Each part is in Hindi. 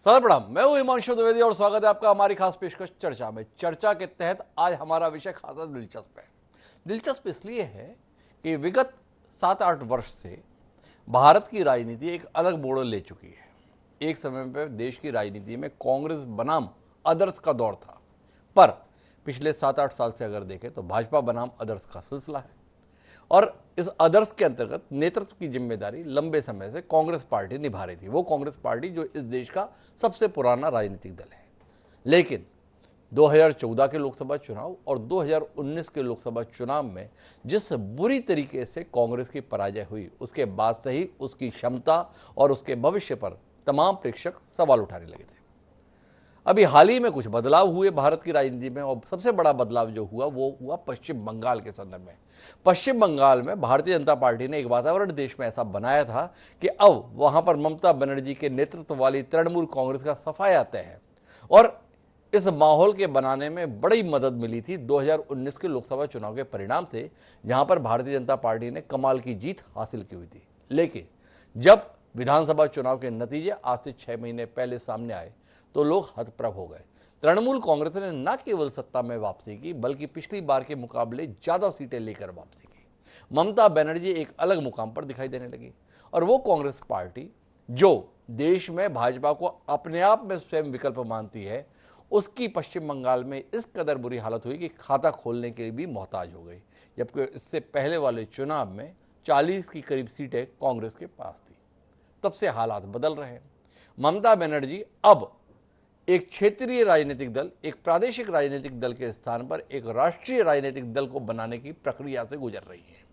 सर प्रणाम, मैं हूं हिमांशु द्विवेदी और स्वागत है आपका हमारी खास पेशकश चर्चा में। चर्चा के तहत आज हमारा विषय खासा दिलचस्प है। दिलचस्प इसलिए है कि विगत 7-8 वर्ष से भारत की राजनीति एक अलग मोड़ ले चुकी है। एक समय पर देश की राजनीति में कांग्रेस बनाम अदर्स का दौर था, पर पिछले 7-8 साल से अगर देखें तो भाजपा बनाम अदर्स का सिलसिला है और इस अदर्स के अंतर्गत नेतृत्व की जिम्मेदारी लंबे समय से कांग्रेस पार्टी निभा रही थी। वो कांग्रेस पार्टी जो इस देश का सबसे पुराना राजनीतिक दल है। लेकिन 2014 के लोकसभा चुनाव और 2019 के लोकसभा चुनाव में जिस बुरी तरीके से कांग्रेस की पराजय हुई, उसके बाद से ही उसकी क्षमता और उसके भविष्य पर तमाम प्रेक्षक सवाल उठाने लगे थे। अभी हाल ही में कुछ बदलाव हुए भारत की राजनीति में और सबसे बड़ा बदलाव जो हुआ वो हुआ पश्चिम बंगाल के संदर्भ में। पश्चिम बंगाल में भारतीय जनता पार्टी ने एक वातावरण देश में ऐसा बनाया था कि अब वहां पर ममता बनर्जी के नेतृत्व वाली तृणमूल कांग्रेस का सफाया तय है और इस माहौल के बनाने में बड़ी मदद मिली थी 2019 के लोकसभा चुनाव के परिणाम से, जहां पर भारतीय जनता पार्टी ने कमाल की जीत हासिल की हुई थी। लेकिन जब विधानसभा चुनाव के नतीजे आज से 6 महीने पहले सामने आए तो लोग हतप्रभ हो गए। तृणमूल कांग्रेस ने न केवल सत्ता में वापसी की बल्कि पिछली बार के मुकाबले ज्यादा सीटें लेकर वापसी की। ममता बनर्जी एक अलग मुकाम पर दिखाई देने लगी और वो कांग्रेस पार्टी जो देश में भाजपा को अपने आप में स्वयं विकल्प मानती है, उसकी पश्चिम बंगाल में इस कदर बुरी हालत हुई कि खाता खोलने के लिए भी मोहताज हो गई। जबकि इससे पहले वाले चुनाव में 40 की करीब सीटें कांग्रेस के पास थी। तब से हालात बदल रहे हैं। ममता बनर्जी अब एक क्षेत्रीय राजनीतिक दल, एक प्रादेशिक राजनीतिक दल के स्थान पर एक राष्ट्रीय राजनीतिक दल को बनाने की प्रक्रिया से गुजर रही है।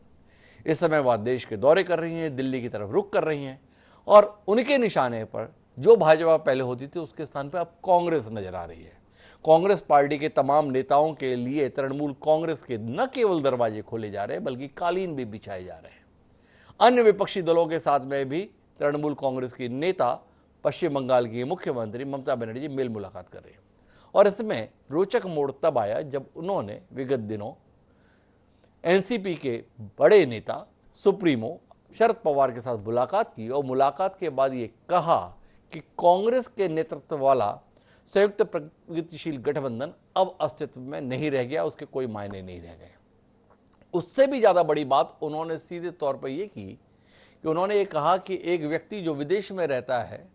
इस समय वह देश के दौरे कर रही हैं, दिल्ली की तरफ रुख कर रही हैं और उनके निशाने पर जो भाजपा पहले होती थी उसके स्थान पर अब कांग्रेस नजर आ रही है। कांग्रेस पार्टी के तमाम नेताओं के लिए तृणमूल कांग्रेस के न केवल दरवाजे खोले जा रहे हैं बल्कि कालीन भी बिछाए जा रहे हैं। अन्य विपक्षी दलों के साथ में भी तृणमूल कांग्रेस की नेता पश्चिम बंगाल की मुख्यमंत्री ममता बनर्जी मेल मुलाकात कर रही है और इसमें रोचक मोड़ तब आया जब उन्होंने विगत दिनों एनसीपी के बड़े नेता सुप्रीमो शरद पवार के साथ मुलाकात की और मुलाकात के बाद ये कहा कि कांग्रेस के नेतृत्व वाला संयुक्त प्रगतिशील गठबंधन अब अस्तित्व में नहीं रह गया, उसके कोई मायने नहीं रह गए। उससे भी ज्यादा बड़ी बात उन्होंने सीधे तौर पर यह की कि उन्होंने ये कहा कि एक व्यक्ति जो विदेश में रहता है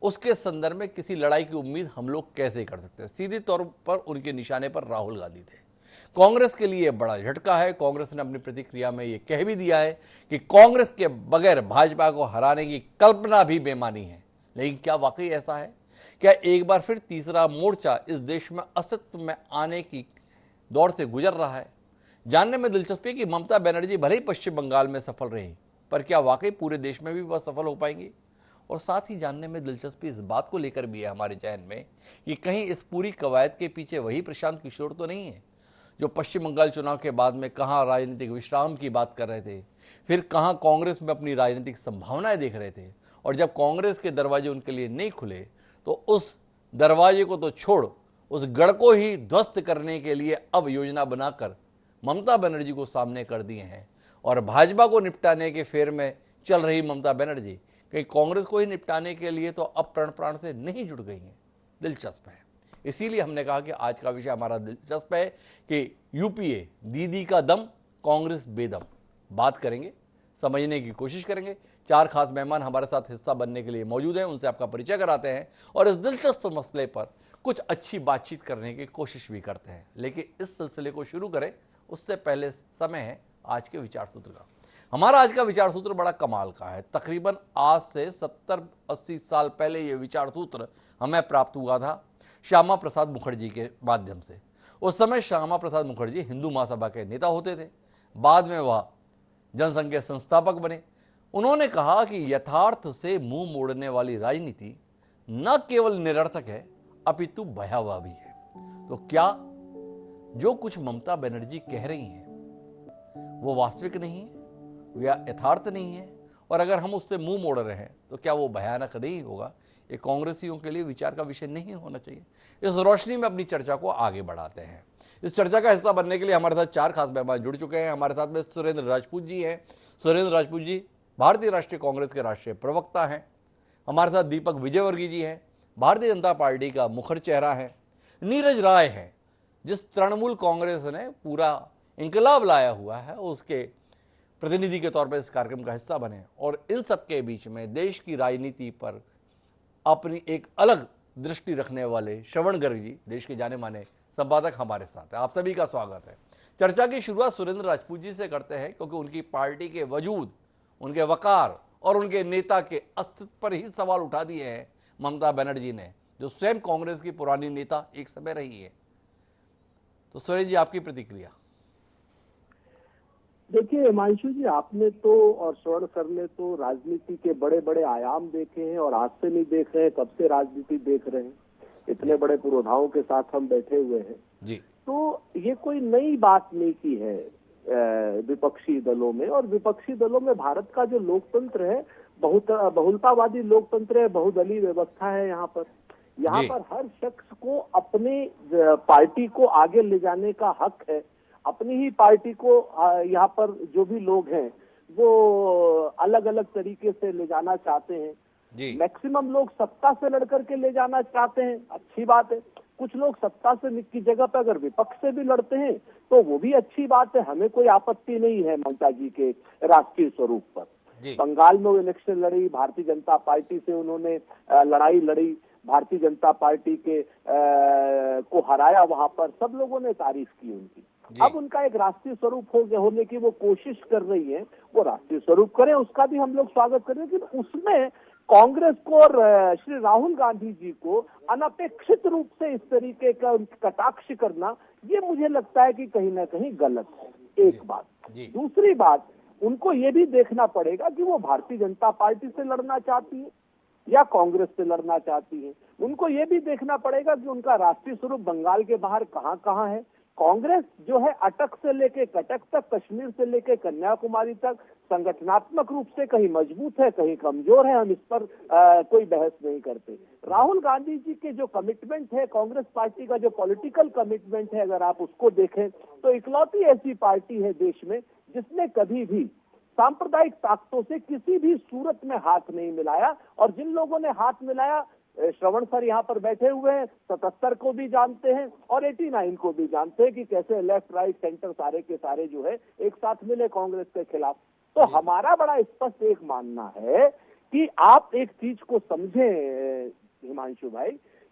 उसके संदर्भ में किसी लड़ाई की उम्मीद हम लोग कैसे कर सकते हैं। सीधे तौर पर उनके निशाने पर राहुल गांधी थे। कांग्रेस के लिए बड़ा झटका है। कांग्रेस ने अपनी प्रतिक्रिया में यह कह भी दिया है कि कांग्रेस के बगैर भाजपा को हराने की कल्पना भी बेमानी है। लेकिन क्या वाकई ऐसा है? क्या एक बार फिर तीसरा मोर्चा इस देश में अस्तित्व में आने की दौर से गुजर रहा है? जानने में दिलचस्पी है कि ममता बनर्जी भले ही पश्चिम बंगाल में सफल रही, पर क्या वाकई पूरे देश में भी वह सफल हो पाएंगी? और साथ ही जानने में दिलचस्पी इस बात को लेकर भी है हमारे चयन में कि कहीं इस पूरी कवायद के पीछे वही प्रशांत किशोर तो नहीं है जो पश्चिम बंगाल चुनाव के बाद में कहाँ राजनीतिक विश्राम की बात कर रहे थे, फिर कहाँ कांग्रेस में अपनी राजनीतिक संभावनाएं देख रहे थे और जब कांग्रेस के दरवाजे उनके लिए नहीं खुले तो उस दरवाजे को तो छोड़ उस गढ़ को ही ध्वस्त करने के लिए अब योजना बनाकर ममता बनर्जी को सामने कर दिए हैं और भाजपा को निपटाने के फेर में चल रही ममता बनर्जी कहीं कांग्रेस को ही निपटाने के लिए तो अब प्रण प्राण से नहीं जुड़ गई हैं। दिलचस्प है। इसीलिए हमने कहा कि आज का विषय हमारा दिलचस्प है कि यूपीए दीदी का दम, कांग्रेस बेदम। बात करेंगे, समझने की कोशिश करेंगे। 4 खास मेहमान हमारे साथ हिस्सा बनने के लिए मौजूद हैं, उनसे आपका परिचय कराते हैं और इस दिलचस्प मसले पर कुछ अच्छी बातचीत करने की कोशिश भी करते हैं। लेकिन इस सिलसिले को शुरू करें उससे पहले समय है आज के विचार सूत्र का। हमारा आज का विचार सूत्र बड़ा कमाल का है। तकरीबन आज से 70-80 साल पहले यह विचार सूत्र हमें प्राप्त हुआ था श्यामा प्रसाद मुखर्जी के माध्यम से। उस समय श्यामा प्रसाद मुखर्जी हिंदू महासभा के नेता होते थे। बाद में वह जनसंघ के संस्थापक बने। उन्होंने कहा कि यथार्थ से मुंह मोड़ने वाली राजनीति न केवल निरर्थक है अपितु भयावह भी है। तो क्या जो कुछ ममता बनर्जी कह रही हैं वो वास्तविक नहीं है, या यथार्थ नहीं है? और अगर हम उससे मुंह मोड़ रहे हैं तो क्या वो भयानक नहीं होगा? ये कांग्रेसियों के लिए विचार का विषय नहीं होना चाहिए। इस रोशनी में अपनी चर्चा को आगे बढ़ाते हैं। इस चर्चा का हिस्सा बनने के लिए हमारे साथ 4 खास मेहमान जुड़ चुके हैं। हमारे साथ में सुरेंद्र राजपूत जी हैं। सुरेंद्र राजपूत जी भारतीय राष्ट्रीय कांग्रेस के राष्ट्रीय प्रवक्ता हैं। हमारे साथ दीपक विजयवर्गीय जी हैं, भारतीय जनता पार्टी का मुखर चेहरा है। नीरज राय है, जिस तृणमूल कांग्रेस ने पूरा इंकलाब लाया हुआ है, उसके प्रतिनिधि के तौर पर इस कार्यक्रम का हिस्सा बने। और इन सब के बीच में देश की राजनीति पर अपनी एक अलग दृष्टि रखने वाले श्रवण गर्ग जी, देश के जाने माने संपादक, हमारे साथ है। आप सभी का स्वागत है। चर्चा की शुरुआत सुरेंद्र राजपूत जी से करते हैं, क्योंकि उनकी पार्टी के वजूद, उनके वकार और उनके नेता के अस्तित्व पर ही सवाल उठा दिए हैं ममता बनर्जी ने, जो स्वयं कांग्रेस की पुरानी नेता एक समय रही है। तो सुरेंद्र जी, आपकी प्रतिक्रिया। देखिए हिमांशु जी, आपने तो और स्वर्ण सर ने तो राजनीति के बड़े बड़े आयाम देखे हैं, और आज से नहीं देख रहे हैं, कब से राजनीति देख रहे हैं। इतने बड़े पुरोधाओं के साथ हम बैठे हुए हैं जी। तो ये कोई नई बात नहीं की है विपक्षी दलों में। और विपक्षी दलों में भारत का जो लोकतंत्र है, बहुलतावादी लोकतंत्र है, बहुदलीय व्यवस्था है। यहाँ पर हर शख्स को अपनी पार्टी को आगे ले जाने का हक है। अपनी ही पार्टी को यहाँ पर जो भी लोग हैं वो अलग अलग तरीके से ले जाना चाहते हैं। मैक्सिमम लोग सत्ता से लड़कर के ले जाना चाहते हैं, अच्छी बात है। कुछ लोग सत्ता से की जगह पर अगर विपक्ष से भी लड़ते हैं तो वो भी अच्छी बात है, हमें कोई आपत्ति नहीं है ममता जी के राष्ट्रीय स्वरूप पर। बंगाल में वो इलेक्शन लड़ी, भारतीय जनता पार्टी से उन्होंने लड़ाई लड़ी, भारतीय जनता पार्टी के को हराया, वहां पर सब लोगों ने तारीफ की उनकी। अब उनका एक राष्ट्रीय स्वरूप होने की वो कोशिश कर रही है, वो राष्ट्रीय स्वरूप करें, उसका भी हम लोग स्वागत करें। लेकिन उसमें कांग्रेस को और श्री राहुल गांधी जी को अनपेक्षित रूप से इस तरीके का कटाक्ष करना, ये मुझे लगता है कि कहीं ना कहीं गलत है। एक बात। दूसरी बात, उनको ये भी देखना पड़ेगा कि वो भारतीय जनता पार्टी से लड़ना चाहती है या कांग्रेस से लड़ना चाहती है। उनको ये भी देखना पड़ेगा कि उनका राष्ट्रीय स्वरूप बंगाल के बाहर कहाँ कहाँ है। कांग्रेस जो है अटक से लेके कटक तक, कश्मीर से लेके कन्याकुमारी तक संगठनात्मक रूप से कहीं मजबूत है, कहीं कमजोर है, हम इस पर कोई बहस नहीं करते। राहुल गांधी जी के जो कमिटमेंट है, कांग्रेस पार्टी का जो पॉलिटिकल कमिटमेंट है, अगर आप उसको देखें तो इकलौती ऐसी पार्टी है देश में जिसने कभी भी सांप्रदायिक ताकतों से किसी भी सूरत में हाथ नहीं मिलाया। और जिन लोगों ने हाथ मिलाया, श्रवण सर यहाँ पर बैठे हुए हैं, 77 को भी जानते हैं और 89 को भी जानते हैं कि कैसे लेफ्ट राइट सेंटर सारे के सारे जो है एक साथ मिले कांग्रेस के खिलाफ। तो हमारा बड़ा स्पष्ट एक मानना है कि आप एक चीज को समझें हिमांशु भाई,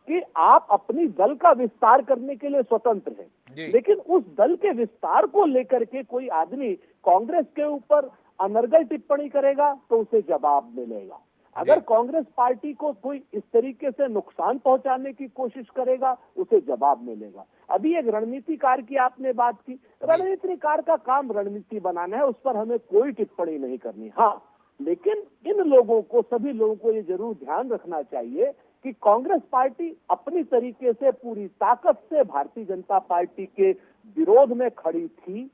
कि आप अपनी दल का विस्तार करने के लिए स्वतंत्र हैं, लेकिन उस दल के विस्तार को लेकर के कोई आदमी कांग्रेस के ऊपर अनर्गल टिप्पणी करेगा तो उसे जवाब मिलेगा। अगर कांग्रेस पार्टी को कोई इस तरीके से नुकसान पहुंचाने की कोशिश करेगा, उसे जवाब मिलेगा। अभी एक रणनीतिकार की आपने बात की, रणनीतिकार का काम रणनीति बनाना है, उस पर हमें कोई टिप्पणी नहीं करनी। हाँ, लेकिन इन लोगों को, सभी लोगों को ये जरूर ध्यान रखना चाहिए कि कांग्रेस पार्टी अपनी तरीके से पूरी ताकत से भारतीय जनता पार्टी के विरोध में खड़ी थी,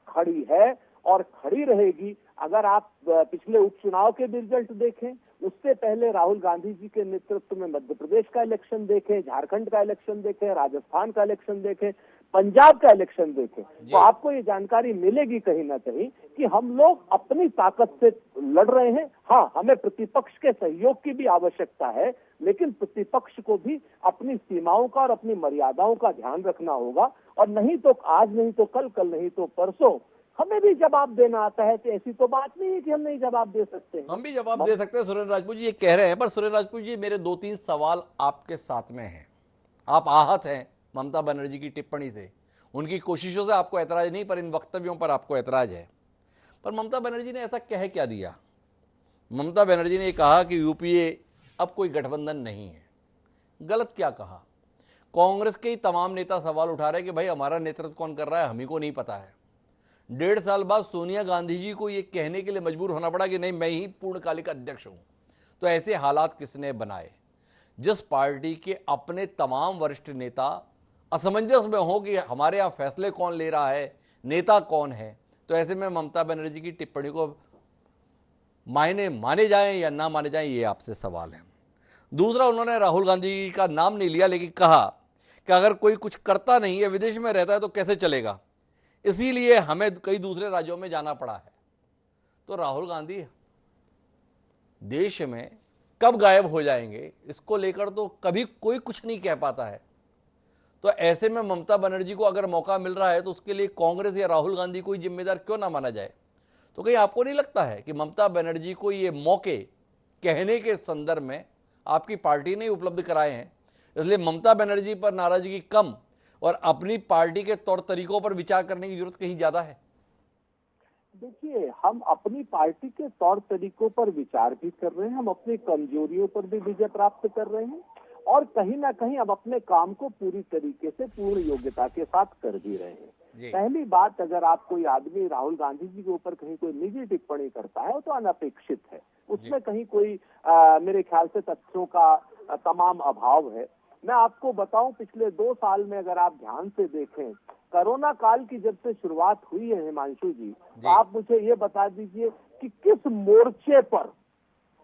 खड़ी है और खड़ी रहेगी। अगर आप पिछले उपचुनाव के भी रिजल्ट देखें, उससे पहले राहुल गांधी जी के नेतृत्व में मध्य प्रदेश का इलेक्शन देखें, झारखंड का इलेक्शन देखें, राजस्थान का इलेक्शन देखें, पंजाब का इलेक्शन देखें, तो आपको ये जानकारी मिलेगी कहीं ना कहीं कि हम लोग अपनी ताकत से लड़ रहे हैं। हाँ, हमें प्रतिपक्ष के सहयोग की भी आवश्यकता है, लेकिन प्रतिपक्ष को भी अपनी सीमाओं का और अपनी मर्यादाओं का ध्यान रखना होगा। और नहीं तो आज, नहीं तो कल, कल नहीं तो परसों हमें भी जवाब देना आता है। तो ऐसी तो बात नहीं है कि हम नहीं जवाब दे सकते हैं, हम भी जवाब दे सकते हैं। सुरेंद्र राजपूत जी ये कह रहे हैं, पर सुरेंद्र राजपूत जी, मेरे 2-3 सवाल आपके साथ में हैं। आप आहत हैं ममता बनर्जी की टिप्पणी से, उनकी कोशिशों से आपको ऐतराज नहीं, पर इन वक्तव्यों पर आपको ऐतराज है। पर ममता बनर्जी ने ऐसा कह क्या दिया? ममता बनर्जी ने कहा कि यूपीए अब कोई गठबंधन नहीं है। गलत क्या कहा? कांग्रेस के ही तमाम नेता सवाल उठा रहे हैं कि भाई हमारा नेतृत्व कौन कर रहा है, हमी को नहीं पता है। 1.5 साल बाद सोनिया गांधी जी को यह कहने के लिए मजबूर होना पड़ा कि नहीं, मैं ही पूर्णकालिक अध्यक्ष हूं। तो ऐसे हालात किसने बनाए? जिस पार्टी के अपने तमाम वरिष्ठ नेता असमंजस में हो कि हमारे यहां फैसले कौन ले रहा है, नेता कौन है, तो ऐसे में ममता बनर्जी की टिप्पणी को मायने माने जाएं या ना माने जाएं, ये आपसे सवाल है। दूसरा, उन्होंने राहुल गांधी का नाम नहीं लिया, लेकिन कहा कि अगर कोई कुछ करता नहीं है, विदेश में रहता है, तो कैसे चलेगा, इसीलिए हमें कई दूसरे राज्यों में जाना पड़ा है। तो राहुल गांधी देश में कब गायब हो जाएंगे, इसको लेकर तो कभी कोई कुछ नहीं कह पाता है। तो ऐसे में ममता बनर्जी को अगर मौका मिल रहा है तो उसके लिए कांग्रेस या राहुल गांधी को ही जिम्मेदार क्यों ना माना जाए? तो कहीं आपको नहीं लगता है कि ममता बनर्जी को ये मौके कहने के संदर्भ में आपकी पार्टी ने उपलब्ध कराए हैं, इसलिए ममता बनर्जी पर नाराजगी कम और अपनी पार्टी के तौर तरीकों पर विचार करने की जरूरत कहीं ज्यादा है? देखिए, हम अपनी पार्टी के तौर तरीकों पर विचार भी कर रहे हैं, हम अपनी कमजोरियों पर भी विजय प्राप्त कर रहे हैं और कहीं ना कहीं हम अपने काम को पूरी तरीके से पूर्ण योग्यता के साथ कर भी रहे हैं। पहली बात, अगर आप कोई आदमी राहुल गांधी जी के ऊपर कहीं कोई निजी टिप्पणी करता है तो अनपेक्षित है, उसमें कहीं कोई मेरे ख्याल से तथ्यों का तमाम अभाव है। मैं आपको बताऊं, पिछले 2 साल में अगर आप ध्यान से देखें, कोरोना काल की जब से शुरुआत हुई है हिमांशु जी, तो आप मुझे ये बता दीजिए कि किस मोर्चे पर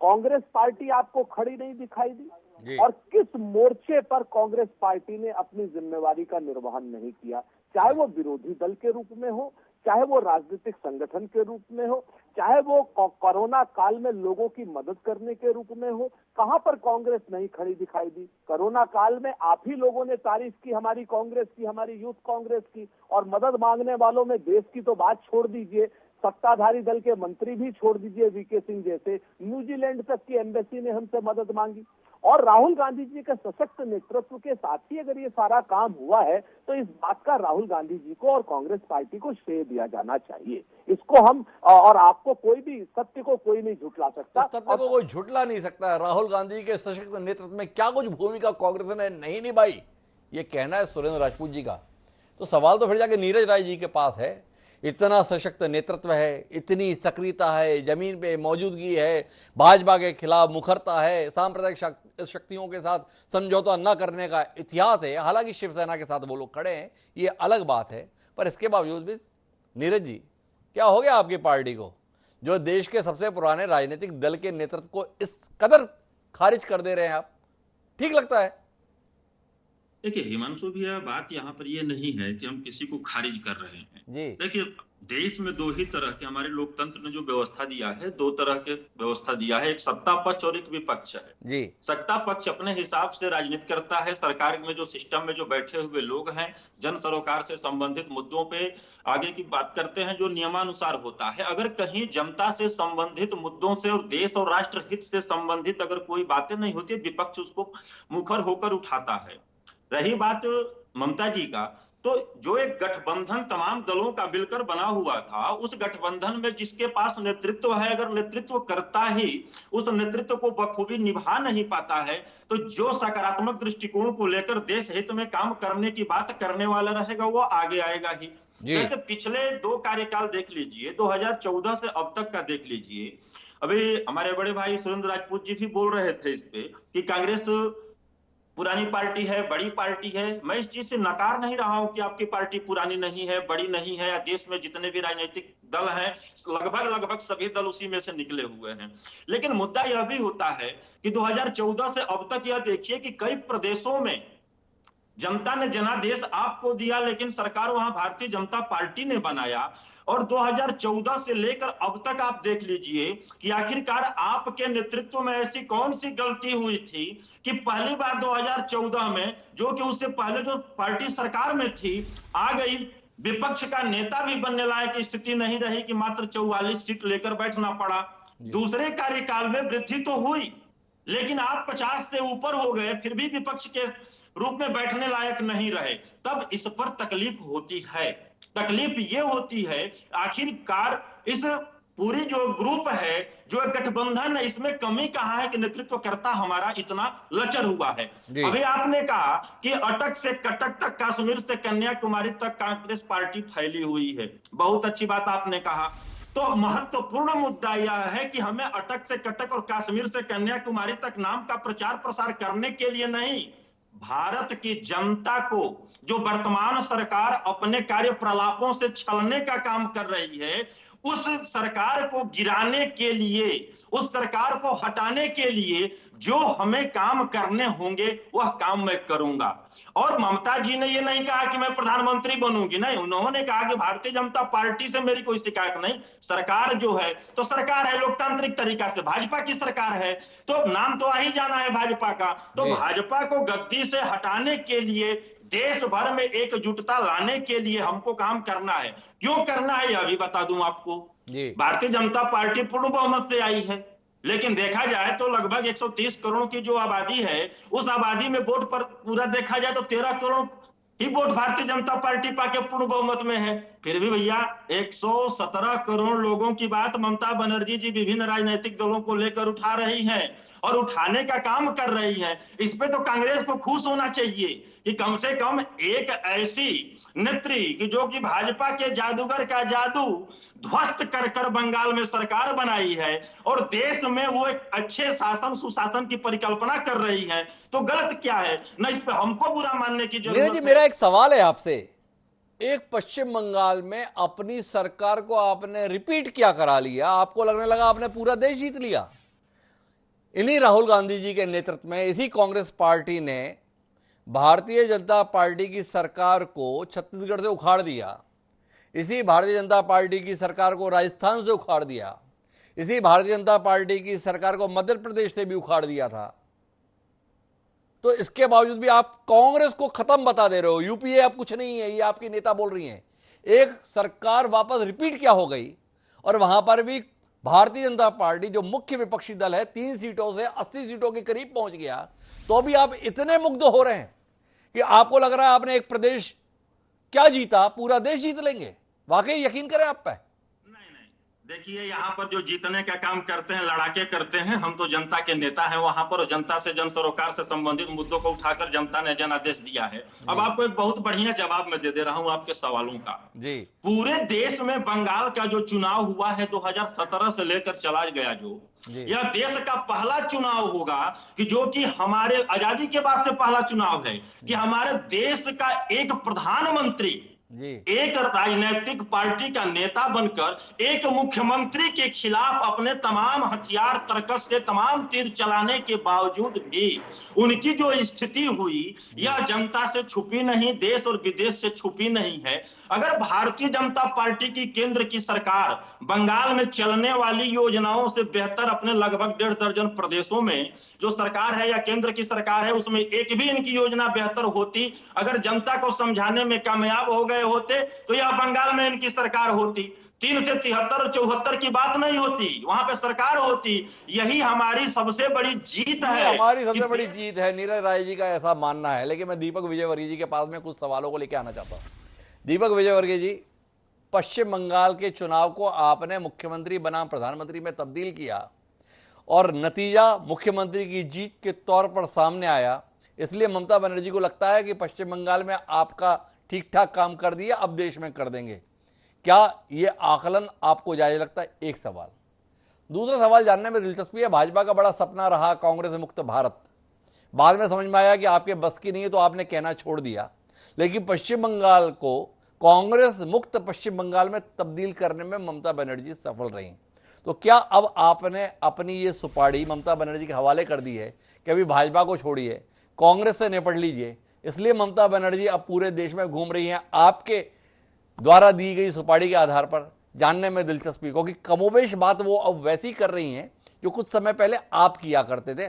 कांग्रेस पार्टी आपको खड़ी नहीं दिखाई दी और किस मोर्चे पर कांग्रेस पार्टी ने अपनी जिम्मेवारी का निर्वहन नहीं किया, चाहे वो विरोधी दल के रूप में हो, चाहे वो राजनीतिक संगठन के रूप में हो, चाहे वो कोरोना काल में लोगों की मदद करने के रूप में हो। कहां पर कांग्रेस नहीं खड़ी दिखाई दी? कोरोना काल में आप ही लोगों ने तारीफ की हमारी कांग्रेस की, हमारी यूथ कांग्रेस की, और मदद मांगने वालों में देश की तो बात छोड़ दीजिए, सत्ताधारी दल के मंत्री भी छोड़ दीजिए, वीके सिंह जैसे, न्यूजीलैंड तक की एम्बेसी ने हमसे मदद मांगी। और राहुल गांधी जी के सशक्त नेतृत्व के साथ ही अगर ये सारा काम हुआ है तो इस बात का राहुल गांधी जी को और कांग्रेस पार्टी को श्रेय दिया जाना चाहिए। इसको हम और आपको कोई भी, सत्य को कोई नहीं झुठला सकता, सत्य को कोई झुठला नहीं सकता। राहुल गांधी के सशक्त नेतृत्व में क्या कुछ भूमिका कांग्रेस ने नहीं निभाई, ये कहना है सुरेंद्र राजपूत जी का। तो सवाल तो फिर जाके नीरज राय जी के पास है। इतना सशक्त नेतृत्व है, इतनी सक्रियता है, जमीन पे मौजूदगी है, भाजपा के खिलाफ मुखरता है, सांप्रदायिक शक्तियों के साथ समझौता न करने का इतिहास है। हालांकि शिवसेना के साथ वो लोग खड़े हैं, ये अलग बात है, पर इसके बावजूद भी नीरज जी, क्या हो गया आपकी पार्टी को, जो देश के सबसे पुराने राजनीतिक दल के नेतृत्व को इस कदर खारिज कर दे रहे हैं आप? ठीक लगता है? देखिए हिमांशु भैया, बात यहाँ पर ये नहीं है कि हम किसी को खारिज कर रहे हैं जी। देखिए, देश में 2 ही तरह के, हमारे लोकतंत्र ने जो व्यवस्था दिया है, 2 तरह के व्यवस्था दिया है, एक सत्ता पक्ष और एक विपक्ष है जी। सत्ता पक्ष अपने हिसाब से राजनीति करता है, सरकार में जो सिस्टम में जो बैठे हुए लोग हैं, जन सरोकार से संबंधित मुद्दों पे आगे की बात करते हैं जो नियमानुसार होता है। अगर कहीं जनता से संबंधित मुद्दों से और देश और राष्ट्र हित से संबंधित अगर कोई बातें नहीं होती, विपक्ष उसको मुखर होकर उठाता है। रही बात ममता जी का, तो जो एक गठबंधन तमाम दलों का मिलकर बना हुआ था, उस गठबंधन में जिसके पास नेतृत्व है, अगर नेतृत्व करता ही उस नेतृत्व को बखूबी निभा नहीं पाता है, तो जो सकारात्मक दृष्टिकोण को लेकर देश हित में काम करने की बात करने वाला रहेगा वो आगे आएगा ही। जैसे पिछले 2 कार्यकाल देख लीजिए, 2014 से अब तक का देख लीजिए। अभी हमारे बड़े भाई सुरेंद्र राजपूत जी भी बोल रहे थे इस पे कि कांग्रेस पुरानी पार्टी है, बड़ी पार्टी है। मैं इस चीज से नकार नहीं रहा हूं कि आपकी पार्टी पुरानी नहीं है, बड़ी नहीं है, या देश में जितने भी राजनीतिक दल हैं लगभग सभी दल उसी में से निकले हुए हैं। लेकिन मुद्दा यह भी होता है कि 2014 से अब तक यह देखिए कि कई प्रदेशों में जनता ने जनादेश आपको दिया, लेकिन सरकार वहां भारतीय जनता पार्टी ने बनाया। और 2014 से लेकर अब तक आप देख लीजिए कि आखिरकार आपके नेतृत्व में ऐसी कौन सी गलती हुई थी कि पहली बार 2014 में, जो कि उससे पहले जो पार्टी सरकार में थी आ गई, विपक्ष का नेता भी बनने लायक स्थिति नहीं रही कि मात्र 44 सीट लेकर बैठना पड़ा। दूसरे कार्यकाल में वृद्धि तो हुई, लेकिन आप 50 से ऊपर हो गए, फिर भी विपक्ष के रूप में बैठने लायक नहीं रहे। तब इस पर तकलीफ होती है। तकलीफ ये होती है आखिरकार इस पूरी जो ग्रुप है, जो गठबंधन है, इसमें कमी कहां है कि नेतृत्व करता हमारा इतना लचर हुआ है। अभी आपने कहा कि अटक से कटक तक, कश्मीर से कन्याकुमारी तक कांग्रेस पार्टी फैली हुई है। बहुत अच्छी बात आपने कहा। तो महत्वपूर्ण मुद्दा यह है कि हमें अटक से कटक और कश्मीर से कन्याकुमारी तक नाम का प्रचार प्रसार करने के लिए नहीं, भारत की जनता को जो वर्तमान सरकार अपने कार्य प्रलापों से छलने का काम कर रही है, उस सरकार को गिराने के लिए, उस सरकार को हटाने के लिए जो हमें काम करने होंगे वह काम मैं करूंगा। और ममता जी ने यह नहीं कहा कि मैं प्रधानमंत्री बनूंगी, नहीं, उन्होंने कहा कि भारतीय जनता पार्टी से मेरी कोई शिकायत नहीं, सरकार जो है तो सरकार है, लोकतांत्रिक तरीका से भाजपा की सरकार है, तो नाम तो आ ही जाना है भाजपा का। तो भाजपा को गद्दी से हटाने के लिए, देश भर में एकजुटता लाने के लिए हमको काम करना है। क्यों करना है यह भी बता दूं आपको। भारतीय जनता पार्टी पूर्ण बहुमत से आई है, लेकिन देखा जाए तो लगभग 130 करोड़ की जो आबादी है, उस आबादी में वोट पर पूरा देखा जाए तो 13 करोड़ ही वोट भारतीय जनता पार्टी पाके पूर्ण बहुमत में है। फिर भी भैया 117 करोड़ लोगों की बात ममता बनर्जी जी विभिन्न राजनीतिक दलों को लेकर उठा रही हैं और उठाने का काम कर रही है। इस पे तो कांग्रेस को खुश होना चाहिए कि कम से कम एक ऐसी नेत्री कि जो कि भाजपा के जादूगर का जादू ध्वस्त कर कर बंगाल में सरकार बनाई है और देश में वो एक अच्छे शासन सुशासन की परिकल्पना कर रही है, तो गलत क्या है? न इस पे हमको बुरा मानने की जरूरत है। मेरा एक सवाल है आपसे, एक पश्चिम बंगाल में अपनी सरकार को आपने रिपीट क्या करा लिया? आपको लगने लगा आपने पूरा देश जीत लिया। इन्हीं राहुल गांधी जी के नेतृत्व में इसी कांग्रेस पार्टी ने भारतीय जनता पार्टी की सरकार को छत्तीसगढ़ से उखाड़ दिया, इसी भारतीय जनता पार्टी की सरकार को राजस्थान से उखाड़ दिया, इसी भारतीय जनता पार्टी की सरकार को मध्य प्रदेश से भी उखाड़ दिया था। तो इसके बावजूद भी आप कांग्रेस को खत्म बता दे रहे हो, यूपीए अब कुछ नहीं है, ये आपकी नेता बोल रही हैं। एक सरकार वापस रिपीट क्या हो गई और वहां पर भी भारतीय जनता पार्टी जो मुख्य विपक्षी दल है 3 सीटों से 80 सीटों के करीब पहुंच गया, तो भी आप इतने मुग्ध हो रहे हैं कि आपको लग रहा है आपने एक प्रदेश क्या जीता, पूरा देश जीत लेंगे। वाकई यकीन करें आप पे? देखिए, यहाँ पर जो जीतने का काम करते हैं, लड़ाके करते हैं, हम तो जनता के नेता हैं वहां पर, जनता से जन सरोकार से संबंधित मुद्दों को उठाकर जनता ने जनादेश दिया है। अब आपको एक बहुत बढ़िया जवाब मैं दे रहा हूं आपके सवालों का। जी, पूरे देश में बंगाल का जो चुनाव हुआ है 2017 से लेकर चला गया, जो यह देश का पहला चुनाव होगा कि जो कि हमारे आजादी के बाद से पहला चुनाव है कि हमारे देश का एक प्रधानमंत्री एक राजनीतिक पार्टी का नेता बनकर एक मुख्यमंत्री के खिलाफ अपने तमाम हथियार तर्कस से तमाम तीर चलाने के बावजूद भी उनकी जो स्थिति हुई यह जनता से छुपी नहीं, देश और विदेश से छुपी नहीं है। अगर भारतीय जनता पार्टी की केंद्र की सरकार बंगाल में चलने वाली योजनाओं से बेहतर अपने लगभग 1.5 दर्जन प्रदेशों में जो सरकार है या केंद्र की सरकार है उसमें एक भी इनकी योजना बेहतर होती, अगर जनता को समझाने में कामयाब हो गए होते तो यह बंगाल में इनकी सरकार होती। 3 से 73 74 की बात नहीं होती, वहां पे सरकार होती। यही हमारी सबसे बड़ी जीत है, हमारी सबसे बड़ी जीत है। नीरज राय जी का ऐसा मानना है, लेकिन मैं दीपक विजयवर्गीय जी के पास में कुछ सवालों को लेकर आना चाहता हूं। दीपक विजयवर्गीय जी, पश्चिम बंगाल के चुनाव को आपने मुख्यमंत्री बनाम प्रधानमंत्री में तब्दील किया और नतीजा मुख्यमंत्री की जीत के तौर पर सामने आया, इसलिए ममता बनर्जी को लगता है कि पश्चिम बंगाल में आपका ठीक ठाक काम कर दिया, अब देश में कर देंगे। क्या यह आकलन आपको जायज लगता है? एक सवाल। दूसरा सवाल जानने में दिलचस्पी है, भाजपा का बड़ा सपना रहा कांग्रेस मुक्त भारत, बाद में समझ में आया कि आपके बस की नहीं है तो आपने कहना छोड़ दिया, लेकिन पश्चिम बंगाल को कांग्रेस मुक्त पश्चिम बंगाल में तब्दील करने में ममता बनर्जी सफल रही। तो क्या अब आपने अपनी ये सुपारी ममता बनर्जी के हवाले कर दी है कि अभी भाजपा को छोड़िए, कांग्रेस से निपट लीजिए, इसलिए ममता बनर्जी अब पूरे देश में घूम रही हैं आपके द्वारा दी गई सुपारी के आधार पर? जानने में दिलचस्पी, क्योंकि कमोबेश बात वो अब वैसी कर रही हैं जो कुछ समय पहले आप किया करते थे,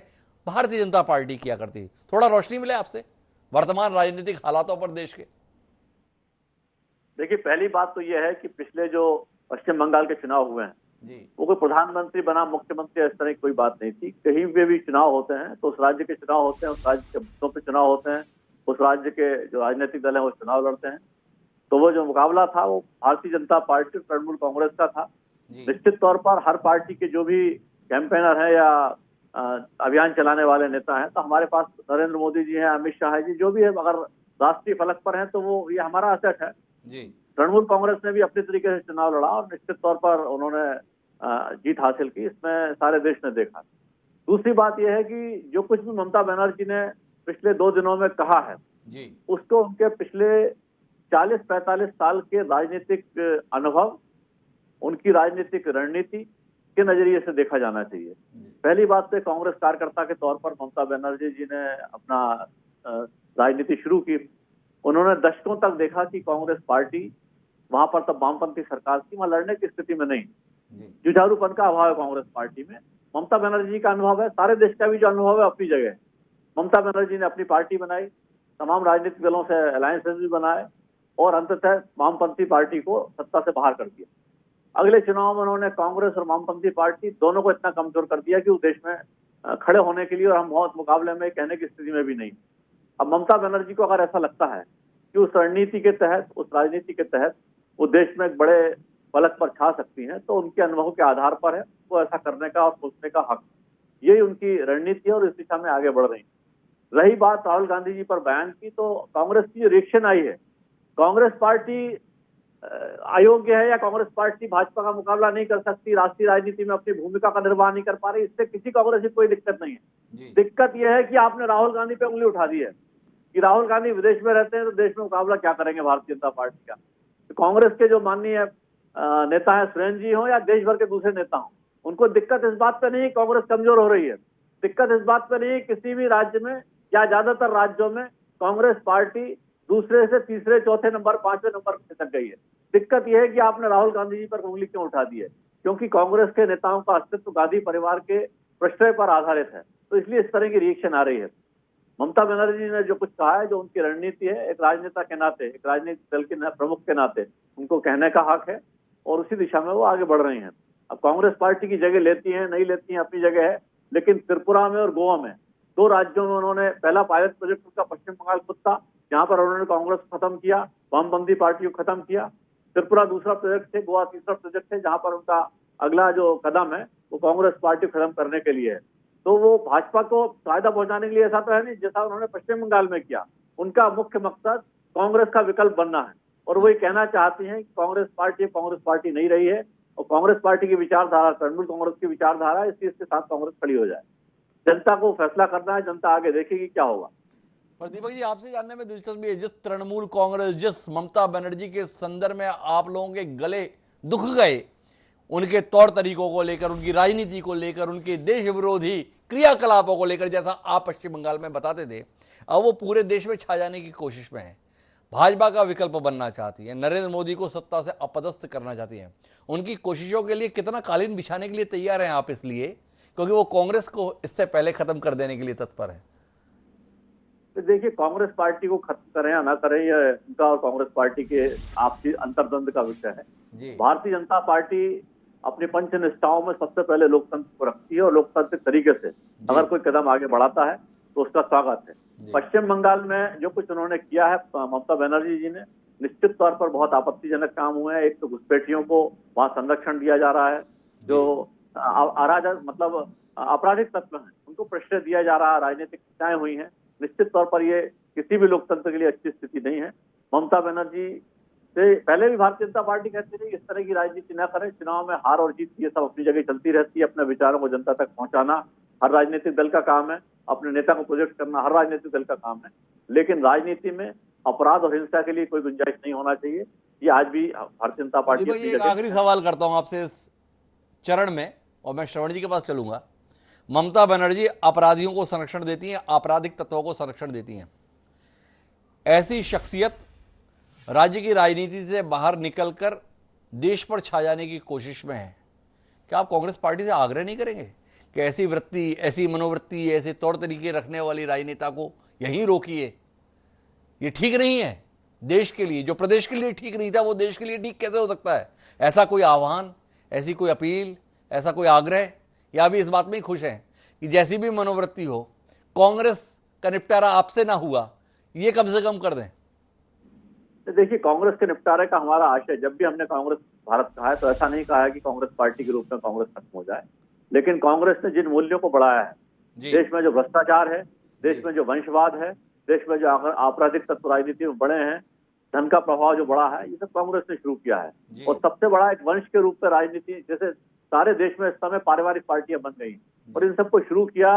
भारतीय जनता पार्टी किया करती। थोड़ा रोशनी मिले आपसे वर्तमान राजनीतिक हालातों पर देश के। देखिए, पहली बात तो यह है कि पिछले जो पश्चिम बंगाल के चुनाव हुए हैं जी, वो कोई प्रधानमंत्री बना मुख्यमंत्री इस तरह की कोई बात नहीं थी। कहीं पे भी चुनाव होते हैं तो उस राज्य के चुनाव होते हैं, उस राज्य के मुद्दों पे चुनाव होते हैं, उस राज्य के जो राजनीतिक दल हैं वो चुनाव लड़ते हैं। तो वो जो मुकाबला था वो भारतीय जनता पार्टी तृणमूल कांग्रेस का था। निश्चित तौर पर हर पार्टी के जो भी कैंपेनर है या अभियान चलाने वाले नेता हैं, तो हमारे पास नरेंद्र मोदी जी हैं, अमित शाह जी, जो भी है, अगर राष्ट्रीय फलक पर है तो वो ये हमारा असेट है। तृणमूल कांग्रेस ने भी अपने तरीके से चुनाव लड़ा और निश्चित तौर पर उन्होंने जीत हासिल की, इसमें सारे देश ने देखा। दूसरी बात यह है कि जो कुछ भी ममता बनर्जी ने पिछले 2 दिनों में कहा है उसको उनके पिछले 40-45 साल के राजनीतिक अनुभव उनकी राजनीतिक रणनीति के नजरिए से देखा जाना चाहिए। पहली बात तो कांग्रेस कार्यकर्ता के तौर पर ममता बनर्जी जी ने अपना राजनीति शुरू की। उन्होंने दशकों तक देखा कि कांग्रेस पार्टी, वहां पर तब वामपंथी सरकार थी, वहां लड़ने की स्थिति में नहीं, जुझारूपन का अभाव है कांग्रेस पार्टी में। ममता बनर्जी का अनुभव है, सारे देश का भी जो अनुभव है अपनी जगह है। ममता बनर्जी ने अपनी पार्टी बनाई, तमाम राजनीतिक दलों से अलायंसेस भी बनाए और अंततः वामपंथी पार्टी को सत्ता से बाहर कर दिया। अगले चुनाव में उन्होंने कांग्रेस और वामपंथी पार्टी दोनों को इतना कमजोर कर दिया कि वो देश में खड़े होने के लिए और हम बहुत मुकाबले में कहने की स्थिति में भी नहीं। अब ममता बनर्जी को अगर ऐसा लगता है कि उस रणनीति के तहत, उस राजनीति के तहत वो देश में एक बड़े पलक पर छा सकती हैं, तो उनके अनुभव के आधार पर है वो ऐसा करने का और सोचने का हक। यही उनकी रणनीति है और इस दिशा में आगे बढ़ रही है। रही बात राहुल गांधी जी पर बयान की, तो कांग्रेस की जो रिएक्शन आई है, कांग्रेस पार्टी अयोग्य है या कांग्रेस पार्टी भाजपा का मुकाबला नहीं कर सकती, राष्ट्रीय राजनीति में अपनी भूमिका का निर्वाह नहीं कर पा रही, इससे किसी कांग्रेस की कोई दिक्कत नहीं है। दिक्कत यह है कि आपने राहुल गांधी पे उंगली उठा दी है कि राहुल गांधी विदेश में रहते हैं तो देश में मुकाबला क्या करेंगे भारतीय जनता पार्टी का। तो कांग्रेस के जो माननीय नेता है, सुरेंद्र जी हो या देश भर के दूसरे नेता हो, उनको दिक्कत इस बात पे नहीं कांग्रेस कमजोर हो रही है, दिक्कत इस बात पे नहीं किसी भी राज्य में या ज्यादातर राज्यों में कांग्रेस पार्टी दूसरे से तीसरे, चौथे नंबर, पांचवें नंबर पर खिसक गई है। दिक्कत यह है कि आपने राहुल गांधी जी पर उंगली क्यों उठा दी है, क्योंकि कांग्रेस के नेताओं का अस्तित्व गांधी परिवार के प्रश्रय पर आधारित है, तो इसलिए इस तरह की रिएक्शन आ रही है। ममता बनर्जी ने जो कुछ कहा है, जो उनकी रणनीति है, एक राजनेता के नाते, एक राजनीतिक दल के प्रमुख के नाते उनको कहने का हक है और उसी दिशा में वो आगे बढ़ रही हैं। अब कांग्रेस पार्टी की जगह लेती हैं नहीं लेती हैं अपनी जगह है, लेकिन त्रिपुरा में और गोवा में, दो राज्यों में उन्होंने पहला पायलट प्रोजेक्ट उनका पश्चिम बंगाल खुद था, जहां पर उन्होंने कांग्रेस को खत्म किया, वामपंथी पार्टी को खत्म किया। त्रिपुरा दूसरा प्रोजेक्ट थे, गोवा तीसरा प्रोजेक्ट है, जहां पर उनका अगला जो कदम है वो कांग्रेस पार्टी को खत्म करने के लिए है। तो वो भाजपा को फायदा पहुंचाने के लिए ऐसा तो है नहीं जैसा उन्होंने पश्चिम बंगाल में किया। उनका मुख्य मकसद कांग्रेस का विकल्प बनना है और वो ये कहना चाहती हैं कि कांग्रेस पार्टी नहीं रही है और कांग्रेस पार्टी की विचारधारा तृणमूल कांग्रेस की विचारधारा, इसलिए इसके साथ कांग्रेस खड़ी हो जाए। जनता को फैसला करना है, जनता आगे देखेगी क्या होगा। पर दीपक जी, आपसे जानने में दिलचस्पी है, जिस तृणमूल कांग्रेस, जिस ममता बनर्जी के संदर्भ में आप लोगों के गले दुख गए, उनके तौर तरीकों को लेकर, उनकी राजनीति को लेकर, उनके देश विरोधी क्रियाकलापों को लेकर, जैसा आप पश्चिम बंगाल में बताते थे, अब वो पूरे देश में छा जाने की कोशिश में है, भाजपा का विकल्प बनना चाहती है, नरेंद्र मोदी को सत्ता से अपदस्थ करना चाहती है। उनकी कोशिशों के लिए कितना कालीन बिछाने के लिए तैयार हैं आप, इसलिए क्योंकि वो कांग्रेस को इससे पहले खत्म कर देने के लिए तत्पर है। तो देखिए, कांग्रेस पार्टी को खत्म करें या ना करें, यह उनका और कांग्रेस पार्टी के आपसी अंतर्द्वंद का विषय है। भारतीय जनता पार्टी अपनी पंच निष्ठाओं में सबसे पहले लोकतंत्र को रखती है और लोकतांत्रिक तरीके से अगर कोई कदम आगे बढ़ाता है तो उसका स्वागत है। पश्चिम बंगाल में जो कुछ उन्होंने किया है ममता बनर्जी जी ने, निश्चित तौर पर बहुत आपत्तिजनक काम हुए हैं। एक तो घुसपैठियों को वहां संरक्षण दिया जा रहा है, जो अराजक मतलब आपराधिक तत्व हैं उनको प्रश्रय दिया जा रहा है, राजनीतिक हिंसाएं हुई हैं। निश्चित तौर पर ये किसी भी लोकतंत्र के लिए अच्छी स्थिति नहीं है। ममता बनर्जी से पहले भी भारतीय जनता पार्टी कहती थी इस तरह की राजनीति न करें, चुनाव में हार और जीत ये सब अपनी जगह चलती रहती है, अपने विचारों को जनता तक पहुंचाना हर राजनीतिक दल का काम है, अपने नेता को प्रोजेक्ट करना हर राजनीतिक दल का काम है, लेकिन राजनीति में अपराध और हिंसा के लिए कोई गुंजाइश नहीं होना चाहिए। ये आज भी भारतीय जनता पार्टी अपनी जगह। आखिरी सवाल करता हूं आपसे इस चरण में, और मैं श्रवण जी के पास चलूंगा। ममता बनर्जी अपराधियों को संरक्षण देती हैं, आपराधिक तत्वों को संरक्षण देती हैं। ऐसी शख्सियत राज्य की राजनीति से बाहर निकलकर देश पर छा जाने की कोशिश में है। क्या आप कांग्रेस पार्टी से आग्रह नहीं करेंगे कि ऐसी वृत्ति, ऐसी मनोवृत्ति, ऐसे तौर तरीके रखने वाली राजनेता को यहीं रोकिए? ये ठीक नहीं है देश के लिए। जो प्रदेश के लिए ठीक नहीं था वो देश के लिए ठीक कैसे हो सकता है? ऐसा कोई आह्वान, ऐसी कोई अपील, ऐसा कोई आग्रह, या भी इस बात में ही खुश हैं कि जैसी भी मनोवृत्ति हो, कांग्रेस का निपटारा आपसे ना हुआ, ये कम से कम कर दें? देखिए, कांग्रेस के निपटारे का हमारा आशय, जब भी हमने कांग्रेस भारत कहा है तो ऐसा नहीं कहा है कि कांग्रेस पार्टी के रूप में कांग्रेस खत्म हो जाए, लेकिन कांग्रेस ने जिन मूल्यों को बढ़ाया है, देश में जो भ्रष्टाचार है, देश में जो वंशवाद है, देश में जो आपराधिक तत्व राजनीति में बढ़े हैं, धन का प्रभाव जो बढ़ा है, ये सब कांग्रेस ने शुरू किया है। और सबसे बड़ा एक वंश के रूप में राजनीति, जैसे सारे देश में इस समय पारिवारिक पार्टियां बन गई और इन सबको शुरू किया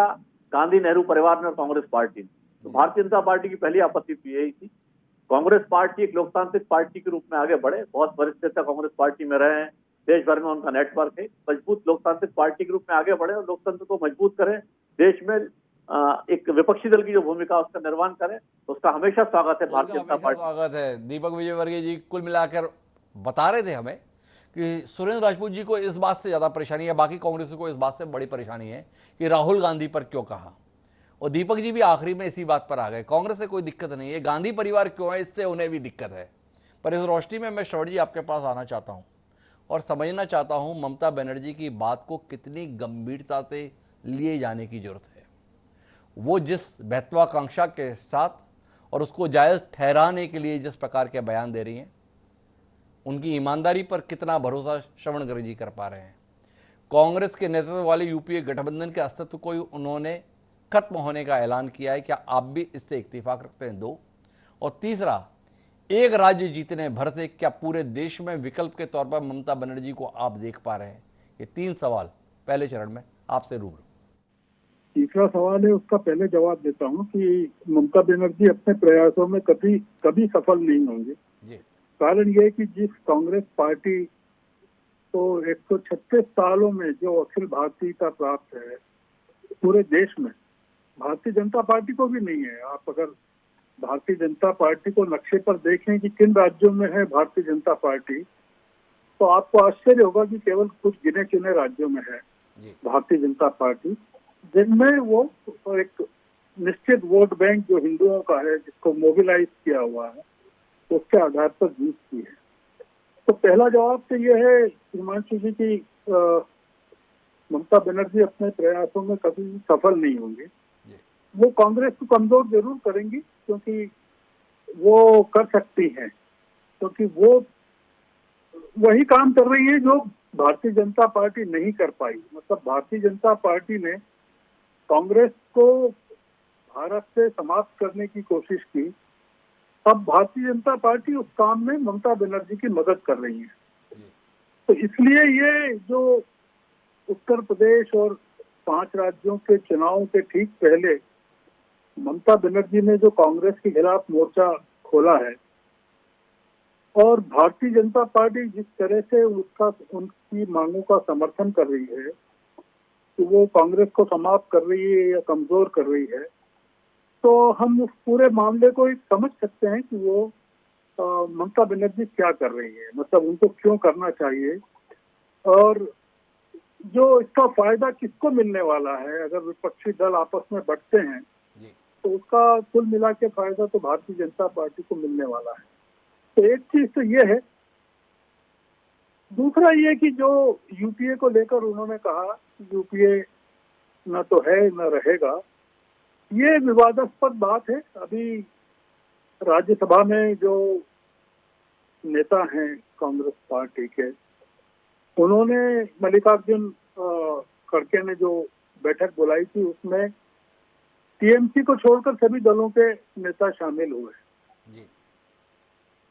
गांधी नेहरू परिवार ने और कांग्रेस पार्टी ने। तो भारतीय जनता पार्टी की पहली आपत्ति तो यही थी, कांग्रेस पार्टी एक लोकतांत्रिक पार्टी के रूप में आगे बढ़े। बहुत वरिष्ठ नेता कांग्रेस पार्टी में रहे हैं, देश भर में उनका नेटवर्क है, मजबूत लोकतांत्रिक पार्टी के रूप में आगे बढ़े और लोकतंत्र को मजबूत करें, देश में एक विपक्षी दल की जो भूमिका उसका निर्वहन करें, तो उसका हमेशा स्वागत है भारतीय जनता हमेशा पार्टी। स्वागत है। दीपक विजयवर्गीय जी कुल मिलाकर बता रहे थे हमें कि सुरेंद्र राजपूत जी को इस बात से ज़्यादा परेशानी है, बाकी कांग्रेस को इस बात से बड़ी परेशानी है कि राहुल गांधी पर क्यों कहा, और दीपक जी भी आखिरी में इसी बात पर आ गए। कांग्रेस से कोई दिक्कत नहीं है, गांधी परिवार क्यों है इससे उन्हें भी दिक्कत है। पर इस रोशनी में मैं श्रवण जी आपके पास आना चाहता हूं और समझना चाहता हूं ममता बनर्जी की बात को कितनी गंभीरता से लिए जाने की जरूरत है। वो जिस महत्वाकांक्षा के साथ और उसको जायज़ ठहराने के लिए जिस प्रकार के बयान दे रही हैं, उनकी ईमानदारी पर कितना भरोसा श्रवण गर्ग जी कर पा रहे हैं। कांग्रेस के नेतृत्व वाले यूपीए गठबंधन के अस्तित्व को उन्होंने खत्म होने का ऐलान किया है, क्या आप भी इससे इत्तेफाक रखते हैं? 2 और तीसरा, एक राज्य जीतने भर से क्या पूरे देश में विकल्प के तौर पर ममता बनर्जी को आप देख पा रहे हैं? ये 3 सवाल पहले चरण में आपसे रूबरू। तीसरा सवाल है, उसका पहले जवाब देता हूं कि ममता बनर्जी अपने प्रयासों में कभी कभी सफल नहीं होंगे जी। कारण यह है कि जिस कांग्रेस पार्टी को 136 सालों में जो अखिल भारतीयता प्राप्त है पूरे देश में, भारतीय जनता पार्टी को भी नहीं है। आप अगर भारतीय जनता पार्टी को नक्शे पर देखें कि किन राज्यों में है भारतीय जनता पार्टी, तो आपको आश्चर्य होगा कि केवल कुछ गिने चुने राज्यों में है जी। भारतीय जनता पार्टी, जिनमें वो एक निश्चित वोट बैंक जो हिंदुओं का है, जिसको मोबिलाइज किया हुआ है, उसके आधार पर जीतती है। तो पहला जवाब तो यह है हिमांशु जी की ममता बनर्जी अपने प्रयासों में कभी सफल नहीं होंगे। वो कांग्रेस को कमजोर जरूर करेंगी, क्योंकि वो कर सकती हैं, क्योंकि वो वही काम कर रही है जो भारतीय जनता पार्टी नहीं कर पाई। मतलब भारतीय जनता पार्टी ने कांग्रेस को भारत से समाप्त करने की कोशिश की, अब भारतीय जनता पार्टी उस काम में ममता बनर्जी की मदद कर रही है। तो इसलिए ये जो उत्तर प्रदेश और 5 राज्यों के चुनावों के ठीक पहले ममता बनर्जी ने जो कांग्रेस के खिलाफ मोर्चा खोला है, और भारतीय जनता पार्टी जिस तरह से उनकी मांगों का समर्थन कर रही है कि वो कांग्रेस को समाप्त कर रही है या कमजोर कर रही है, तो हम उस पूरे मामले को समझ सकते हैं कि वो ममता बनर्जी क्या कर रही है, मतलब उनको क्यों करना चाहिए, और जो इसका फायदा किसको मिलने वाला है। अगर विपक्षी दल आपस में बंटते हैं तो उसका कुल मिला के फायदा तो भारतीय जनता पार्टी को मिलने वाला है। तो एक चीज तो ये है। दूसरा ये कि जो यूपीए को लेकर उन्होंने कहा यूपीए न तो है न रहेगा, ये विवादास्पद बात है। अभी राज्यसभा में जो नेता हैं कांग्रेस पार्टी के, उन्होंने मल्लिकार्जुन खड़गे ने जो बैठक बुलाई थी उसमें टीएमसी को छोड़कर सभी दलों के नेता शामिल हुए।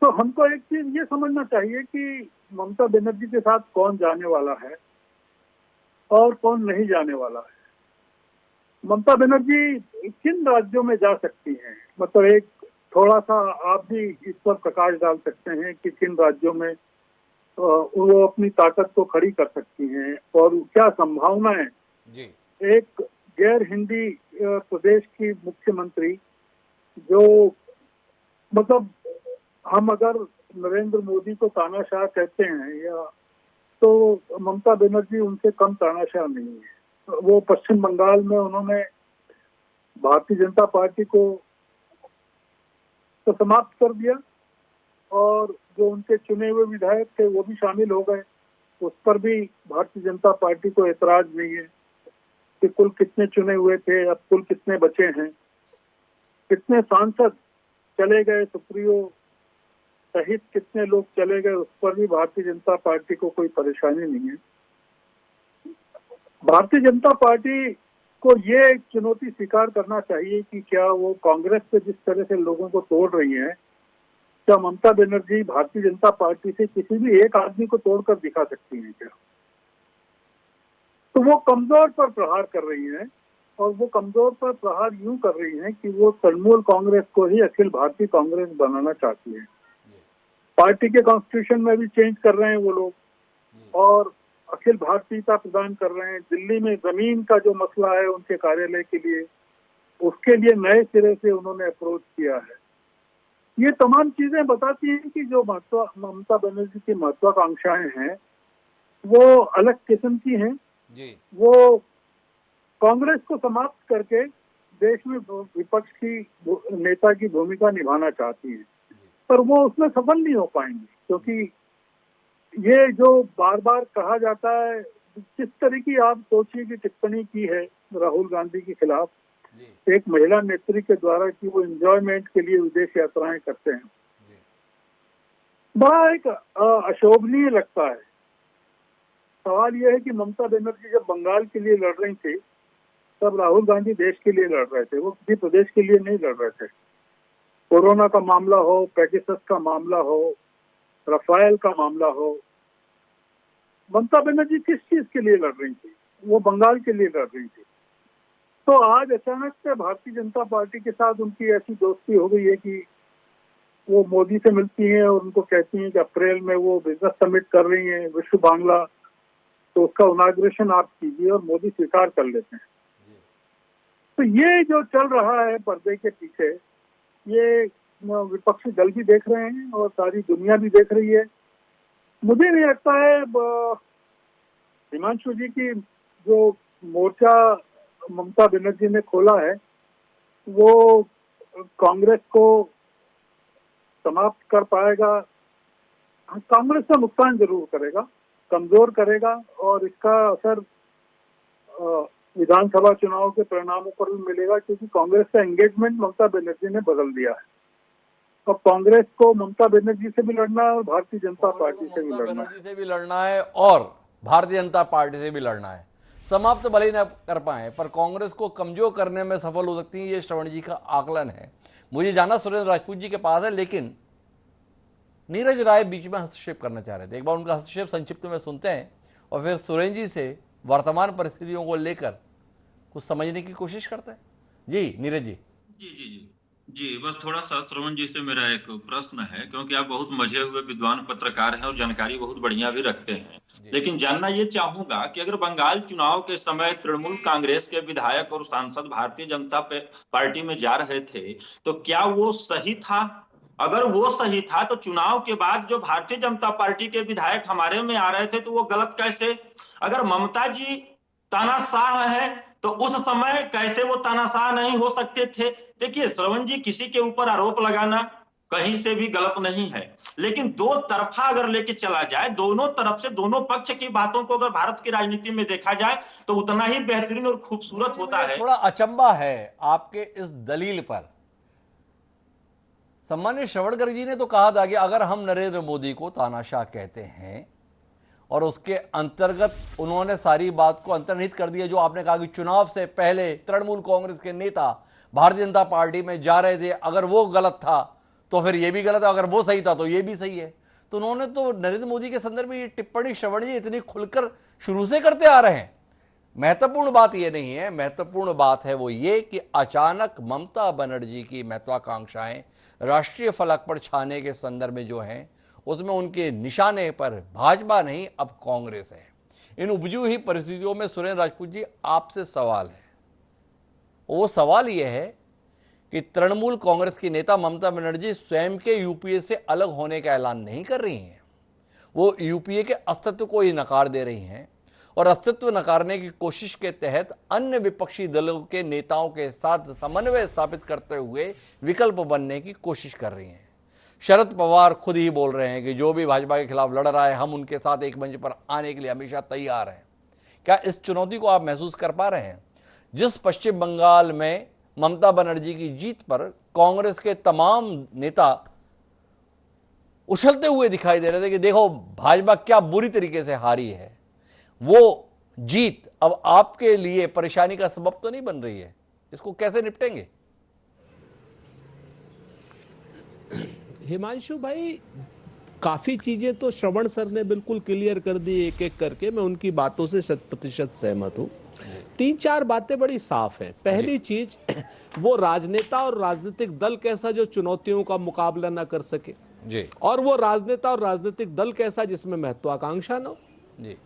तो हमको एक चीज ये समझना चाहिए कि ममता बनर्जी के साथ कौन जाने वाला है और कौन नहीं जाने वाला है। ममता बनर्जी किन राज्यों में जा सकती हैं, मतलब एक थोड़ा सा आप भी इस पर प्रकाश डाल सकते हैं कि किन राज्यों में वो अपनी ताकत को खड़ी कर सकती हैं और क्या संभावनाएं। एक गैर हिंदी प्रदेश की मुख्यमंत्री, जो मतलब हम अगर नरेंद्र मोदी को तानाशाह कहते हैं या, तो ममता बनर्जी उनसे कम तानाशाह नहीं है। वो पश्चिम बंगाल में उन्होंने भारतीय जनता पार्टी को तो समाप्त कर दिया और जो उनके चुने हुए विधायक थे वो भी शामिल हो गए। उस पर भी भारतीय जनता पार्टी को ऐतराज नहीं है कि कुल कितने चुने हुए थे, अब कुल कितने बचे हैं, कितने सांसद चले गए, सुप्रीयो सहित कितने लोग चले गए, उस पर भी भारतीय जनता पार्टी को कोई परेशानी नहीं है। भारतीय जनता पार्टी को ये चुनौती स्वीकार करना चाहिए कि क्या वो कांग्रेस से जिस तरह से लोगों को तोड़ रही है, क्या ममता बनर्जी भारतीय जनता पार्टी से किसी भी एक आदमी को तोड़कर दिखा सकती हैं क्या। तो वो कमजोर पर प्रहार कर रही हैं, और वो कमजोर पर प्रहार यूं कर रही हैं कि वो तृणमूल कांग्रेस को ही अखिल भारतीय कांग्रेस बनाना चाहती है। पार्टी के कॉन्स्टिट्यूशन में भी चेंज कर रहे हैं वो लोग और अखिल भारतीयता प्रदान कर रहे हैं। दिल्ली में जमीन का जो मसला है उनके कार्यालय के लिए, उसके लिए नए सिरे से उन्होंने अप्रोच किया है। ये तमाम चीजें बताती हैं कि जो ममता बनर्जी की महत्वाकांक्षाएं हैं वो अलग किस्म की हैं। जी वो कांग्रेस को समाप्त करके देश में विपक्ष की नेता की भूमिका निभाना चाहती हैं, पर वो उसमें सफल नहीं हो पाएंगे, क्योंकि ये जो बार बार कहा जाता है, किस तरह की आप सोचिए कि टिप्पणी की है राहुल गांधी के खिलाफ जी एक महिला नेत्री के द्वारा कि वो एंजॉयमेंट के लिए विदेश यात्राएं करते हैं, जी बड़ा एक अशोभनीय लगता है। सवाल यह है कि ममता बनर्जी जब बंगाल के लिए लड़ रही थी तब राहुल गांधी देश के लिए लड़ रहे थे, वो किसी प्रदेश के लिए नहीं लड़ रहे थे। कोरोना का मामला हो, पेगासस का मामला हो, रफाल का मामला हो, ममता बनर्जी किस चीज के लिए लड़ रही थी? वो बंगाल के लिए लड़ रही थी। तो आज अचानक से भारतीय जनता पार्टी के साथ उनकी ऐसी दोस्ती हो गई है कि वो मोदी से मिलती हैं और उनको कहती हैं कि अप्रैल में वो बिजनेस समिट कर रही हैं विश्व बांग्ला, तो उसका इनॉग्रेशन आप कीजिए, और मोदी स्वीकार कर लेते हैं। तो ये जो चल रहा है पर्दे के पीछे, ये विपक्षी दल भी देख रहे हैं और सारी दुनिया भी देख रही है। मुझे नहीं लगता है हिमांशु जी की जो मोर्चा ममता बनर्जी ने खोला है वो कांग्रेस को समाप्त कर पाएगा। कांग्रेस का नुकसान जरूर करेगा, कमजोर करेगा, और इसका असर विधानसभा चुनाव के परिणामों पर भी मिलेगा, क्योंकि कांग्रेस का एंगेजमेंट ममता बनर्जी ने बदल दिया है। अब कांग्रेस को ममता बनर्जी से भी लड़ना है और भारतीय जनता पार्टी से भी ममता लड़ना है। बनर्जी से भी लड़ना है और भारतीय जनता पार्टी से भी लड़ना है। समाप्त भले ही न कर पाए पर कांग्रेस को कमजोर करने में सफल हो सकती है, ये श्रवण जी का आकलन है। मुझे जाना सुरेंद्र राजपूत जी के पास है, लेकिन नीरज राय बीच में हस्तक्षेप करना चाह रहे थे। एक बार उनका हस्तक्षेप संक्षिप्त में सुनते हैं और फिर सुरेंद्र जी से वर्तमान परिस्थितियों को लेकर कुछ समझने की कोशिश करते हैं। जी नीरज जी। जी, बस थोड़ा सा श्रवण जी से मेरा एक प्रश्न है, क्योंकि आप बहुत मजे हुए विद्वान पत्रकार हैं और जानकारी बहुत बढ़िया भी रखते हैं। लेकिन जानना ये चाहूंगा कि अगर बंगाल चुनाव के समय तृणमूल कांग्रेस के विधायक और सांसद भारतीय जनता पार्टी में जा रहे थे, तो क्या वो सही था? अगर वो सही था तो चुनाव के बाद जो भारतीय जनता पार्टी के विधायक हमारे में आ रहे थे तो वो गलत कैसे? अगर ममता जी तानाशाह है तो उस समय कैसे वो तानाशाह नहीं हो सकते थे? देखिए श्रवण जी, किसी के ऊपर आरोप लगाना कहीं से भी गलत नहीं है, लेकिन दो तरफा अगर लेके चला जाए, दोनों तरफ से दोनों पक्ष की बातों को अगर भारत की राजनीति में देखा जाए तो उतना ही बेहतरीन और खूबसूरत होता है। थोड़ा अचंभा है आपके इस दलील पर। सम्मानित श्रवणकर जी ने तो कहा था कि अगर हम नरेंद्र मोदी को तानाशाह कहते हैं, और उसके अंतर्गत उन्होंने सारी बात को अंतर्निहित कर दिया जो आपने कहा कि चुनाव से पहले तृणमूल कांग्रेस के नेता भारतीय जनता पार्टी में जा रहे थे, अगर वो गलत था तो फिर ये भी गलत है, अगर वो सही था तो ये भी सही है। तो उन्होंने तो नरेंद्र मोदी के संदर्भ में ये टिप्पणी श्रवण जी इतनी खुलकर शुरू से करते आ रहे हैं। महत्वपूर्ण बात ये नहीं है, महत्वपूर्ण बात है वो ये कि अचानक ममता बनर्जी की महत्वाकांक्षाएं राष्ट्रीय फलक पर छाने के संदर्भ में जो हैं उसमें उनके निशाने पर भाजपा नहीं अब कांग्रेस है। इन उपजी हुई परिस्थितियों में सुरेंद्र राजपूत जी आपसे सवाल है, वो सवाल यह है कि तृणमूल कांग्रेस की नेता ममता बनर्जी स्वयं के यूपीए से अलग होने का ऐलान नहीं कर रही हैं, वो यूपीए के अस्तित्व को ही नकार दे रही हैं और अस्तित्व नकारने की कोशिश के तहत अन्य विपक्षी दलों के नेताओं के साथ समन्वय स्थापित करते हुए विकल्प बनने की कोशिश कर रही हैं। शरद पवार खुद ही बोल रहे हैं कि जो भी भाजपा के खिलाफ लड़ रहा है हम उनके साथ एक मंच पर आने के लिए हमेशा तैयार हैं। क्या इस चुनौती को आप महसूस कर पा रहे हैं? जिस पश्चिम बंगाल में ममता बनर्जी की जीत पर कांग्रेस के तमाम नेता उछलते हुए दिखाई दे रहे थे कि देखो भाजपा क्या बुरी तरीके से हारी है, वो जीत अब आपके लिए परेशानी का सबब तो नहीं बन रही है, इसको कैसे निपटेंगे? हिमांशु भाई, काफी चीजें तो श्रवण सर ने बिल्कुल क्लियर कर दी एक एक करके, मैं उनकी बातों से 100% सहमत हूँ। 3-4 बातें बड़ी साफ हैं। पहली चीज, वो राजनेता और राजनीतिक दल कैसा जो चुनौतियों का मुकाबला ना कर सके जी, और वो राजनेता और राजनीतिक दल कैसा जिसमें महत्वाकांक्षा न हो। जी।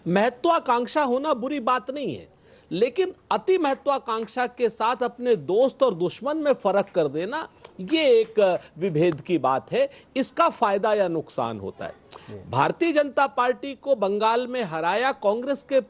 महत्वाकांक्षा होना बुरी बात नहीं है, लेकिन अति महत्वाकांक्षा के साथ अपने दोस्त और दुश्मन में फर्क कर देना, ये एक विभेद की बात है। इसका फायदा या नुकसान होता है। भारतीय जनता पार्टी को बंगाल में हराया, कांग्रेस के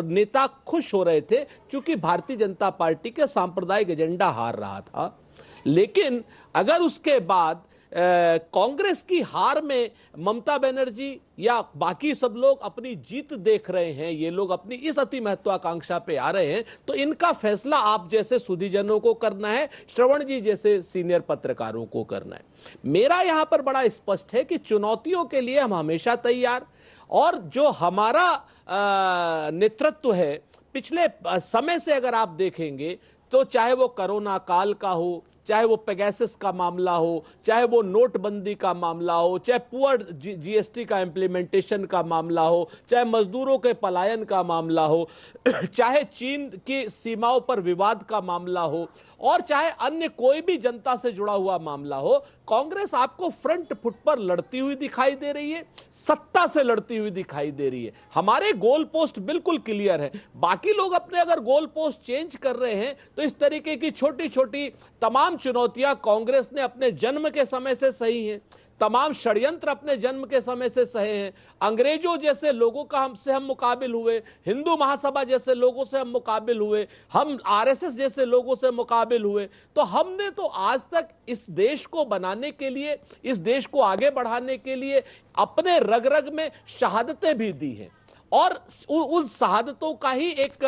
नेता खुश हो रहे थे क्योंकि भारतीय जनता पार्टी के सांप्रदायिक एजेंडा हार रहा था। लेकिन अगर उसके बाद कांग्रेस की हार में ममता बनर्जी या बाकी सब लोग अपनी जीत देख रहे हैं, ये लोग अपनी इस अति महत्वाकांक्षा पे आ रहे हैं, तो इनका फैसला आप जैसे सुधीजनों को करना है, श्रवण जी जैसे सीनियर पत्रकारों को करना है। मेरा यहां पर बड़ा स्पष्ट है कि चुनौतियों के लिए हम हमेशा तैयार, और जो हमारा नेतृत्व है पिछले समय से अगर आप देखेंगे तो चाहे वो कोरोना काल का हो, चाहे वो पेगासस का मामला हो, चाहे वो नोटबंदी का मामला हो, चाहे पुअर जीएसटी का इम्प्लीमेंटेशन का मामला हो, चाहे मजदूरों के पलायन का मामला हो, चाहे चीन की सीमाओं पर विवाद का मामला हो, और चाहे अन्य कोई भी जनता से जुड़ा हुआ मामला हो, कांग्रेस आपको फ्रंट फुट पर लड़ती हुई दिखाई दे रही है, सत्ता से लड़ती हुई दिखाई दे रही है। हमारे गोल पोस्ट बिल्कुल क्लियर है। बाकी लोग अपने अगर गोल पोस्ट चेंज कर रहे हैं तो इस तरीके की छोटी छोटी तमाम चुनौतियां कांग्रेस ने अपने जन्म के समय से सही हैं, तमाम षड्यंत्र अपने जन्म के समय से सहे हैं। अंग्रेजों जैसे लोगों का हमसे हम मुकाबिल हुए, हिंदू महासभा जैसे लोगों से हम मुकाबिल हुए, हम आरएसएस जैसे लोगों से मुकाबिल हुए। तो हमने तो आज तक इस देश को बनाने के लिए, इस देश को आगे बढ़ाने के लिए अपने रग रग में शहादतें भी दी हैं, और उन शहादतों का ही एक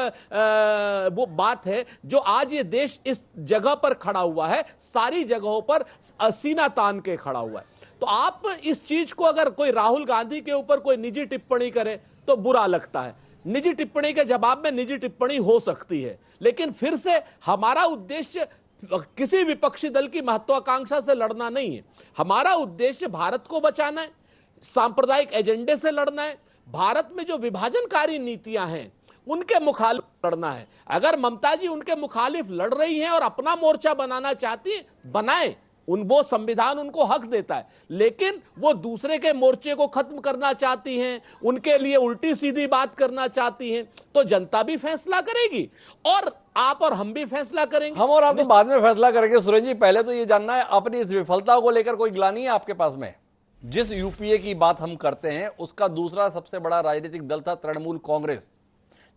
वो बात है जो आज ये देश इस जगह पर खड़ा हुआ है, सारी जगहों पर सीना तान के खड़ा हुआ है। तो आप इस चीज को, अगर कोई राहुल गांधी के ऊपर कोई निजी टिप्पणी करे तो बुरा लगता है। निजी टिप्पणी के जवाब में निजी टिप्पणी हो सकती है, लेकिन फिर से हमारा उद्देश्य किसी विपक्षी दल की महत्वाकांक्षा से लड़ना नहीं है। हमारा उद्देश्य भारत को बचाना है, सांप्रदायिक एजेंडे से लड़ना है, भारत में जो विभाजनकारी नीतियां हैं उनके मुखालिफ लड़ना है। अगर ममता जी उनके मुखालिफ लड़ रही हैं और अपना मोर्चा बनाना चाहती है, बनाएं, वो संविधान उनको हक देता है, लेकिन वो दूसरे के मोर्चे को खत्म करना चाहती हैं, उनके लिए उल्टी सीधी बात करना चाहती हैं, तो जनता भी फैसला करेगी और आप और हम भी फैसला करेंगे। हम और आप तो बाद में फैसला करेंगे। सुरेंद्र जी, पहले तो ये जानना है, अपनी इस विफलता को लेकर कोई ग्लानि है आपके पास में? जिस यूपीए की बात हम करते हैं उसका दूसरा सबसे बड़ा राजनीतिक दल था तृणमूल कांग्रेस,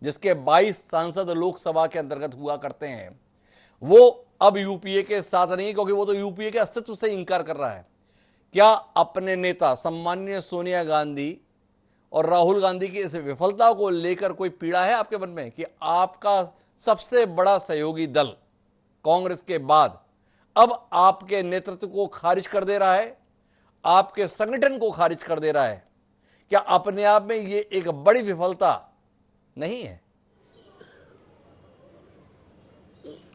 जिसके 22 सांसद लोकसभा के अंतर्गत हुआ करते हैं। वो अब यूपीए के साथ नहीं है, क्योंकि वो तो यूपीए के अस्तित्व से इंकार कर रहा है। क्या अपने नेता सम्माननीय सोनिया गांधी और राहुल गांधी की इस विफलता को लेकर कोई पीड़ा है आपके मन में कि आपका सबसे बड़ा सहयोगी दल कांग्रेस के बाद अब आपके नेतृत्व को खारिज कर दे रहा है, आपके संगठन को खारिज कर दे रहा है? क्या अपने आप में ये एक बड़ी विफलता नहीं है?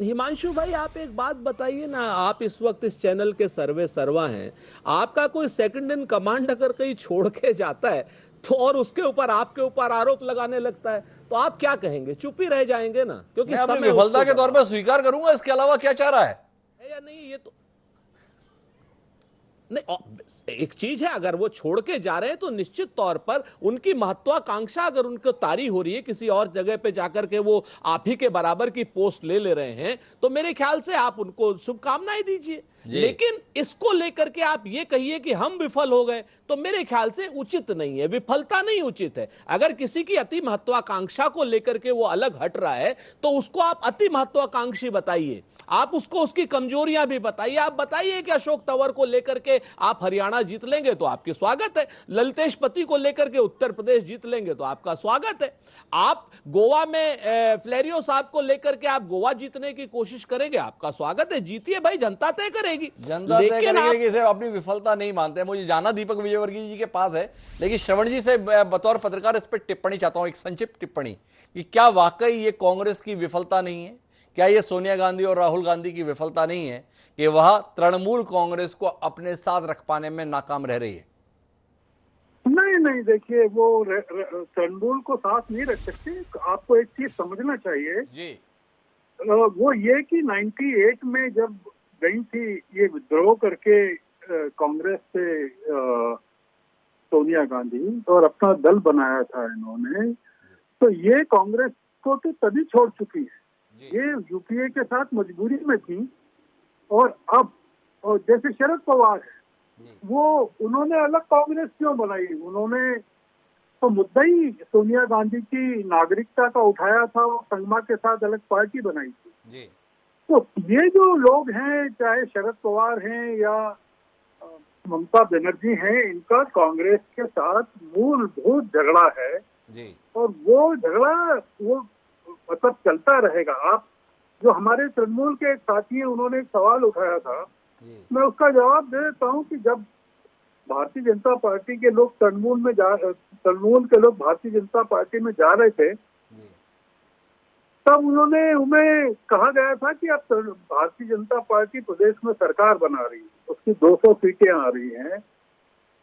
हिमांशु भाई, आप एक बात बताइए ना, आप इस वक्त इस चैनल के सर्वे सर्वा हैं, आपका कोई सेकंड इन कमांड अगर कहीं छोड़ के जाता है तो और उसके ऊपर आपके ऊपर आरोप लगाने लगता है तो आप क्या कहेंगे? चुप ही रह जाएंगे ना, क्योंकि मैं अपनी विफलता के तौर पर स्वीकार करूंगा, इसके अलावा क्या चाह रहा है या नहीं? ये तो नहीं, एक चीज है, अगर वो छोड़ के जा रहे हैं तो निश्चित तौर पर उनकी महत्वाकांक्षा अगर उनको तारी हो रही है, किसी और जगह पे जाकर के वो आप ही के बराबर की पोस्ट ले रहे हैं, तो मेरे ख्याल से आप उनको शुभकामनाएं दीजिए। लेकिन इसको लेकर के आप ये कहिए कि हम विफल हो गए, तो मेरे ख्याल से उचित नहीं है, विफलता नहीं उचित है। अगर किसी की अति महत्वाकांक्षा को लेकर के वो अलग हट रहा है तो उसको आप अति महत्वाकांक्षी बताइए, आप उसको उसकी कमजोरियां भी बताइए। आप बताइए कि अशोक तंवर को लेकर के आप हरियाणा जीत लेंगे तो आपकी स्वागत है, ललितेश पति को लेकर के उत्तर प्रदेश जीत लेंगे तो आपका स्वागत है, आप गोवा में फ्लेरियो साहब को लेकर के आप गोवा जीतने की कोशिश करेंगे, आपका स्वागत है, जीतिए भाई, जनता तय करेगी। जनता तय करेगी। इसे अपनी विफलता नहीं मानते। मुझे जाना दीपक विजयवर्गीय जी के पास है, लेकिन श्रवण जी से बतौर पत्रकार इस पर टिप्पणी चाहता हूं, एक संक्षिप्त टिप्पणी, कि क्या वाकई ये कांग्रेस की विफलता नहीं है? क्या ये सोनिया गांधी और राहुल गांधी की विफलता नहीं है कि वह तृणमूल कांग्रेस को अपने साथ रख पाने में नाकाम रह रही है? नहीं, देखिए, वो तृणमूल को साथ नहीं रख सकते। आपको एक चीज समझना चाहिए जी, वो ये कि 98 में जब गई थी ये विद्रोह करके कांग्रेस से सोनिया गांधी और अपना दल बनाया था इन्होंने, तो ये कांग्रेस को तो तभी छोड़ चुकी है। ये यूपीए के साथ मजबूरी में थी। और अब और जैसे शरद पवार है, वो उन्होंने अलग कांग्रेस क्यों बनाई? उन्होंने तो मुद्दा ही सोनिया गांधी की नागरिकता का उठाया था और संगमा के साथ अलग पार्टी बनाई थी। तो ये जो लोग हैं, चाहे शरद पवार हैं या ममता बनर्जी हैं, इनका कांग्रेस के साथ मूलभूत झगड़ा है और वो झगड़ा वो मतलब चलता रहेगा। आप जो हमारे तृणमूल के एक साथी हैं, उन्होंने एक सवाल उठाया था, मैं उसका जवाब दे देता हूँ कि जब भारतीय जनता पार्टी के लोग तृणमूल के लोग भारतीय जनता पार्टी में जा रहे थे, तब उन्हें कहा गया था कि अब भारतीय जनता पार्टी प्रदेश में सरकार बना रही है, उसकी 200 सीटें आ रही हैं।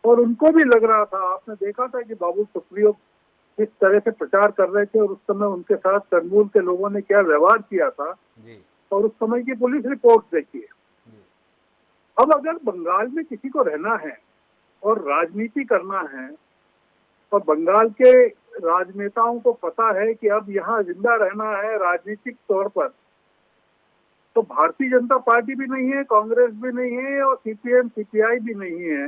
और उनको भी लग रहा था, आपने देखा था कि बाबुल सुप्रियो किस तरह से प्रचार कर रहे थे और उस समय उनके साथ तृणमूल के लोगों ने क्या व्यवहार किया था और उस समय की पुलिस रिपोर्ट देखिए। अब अगर बंगाल में किसी को रहना है और राजनीति करना है और बंगाल के राजनेताओं को पता है कि अब यहाँ जिंदा रहना है राजनीतिक तौर पर, तो भारतीय जनता पार्टी भी नहीं है, कांग्रेस भी नहीं है और सीपीएम सीपीआई भी नहीं है।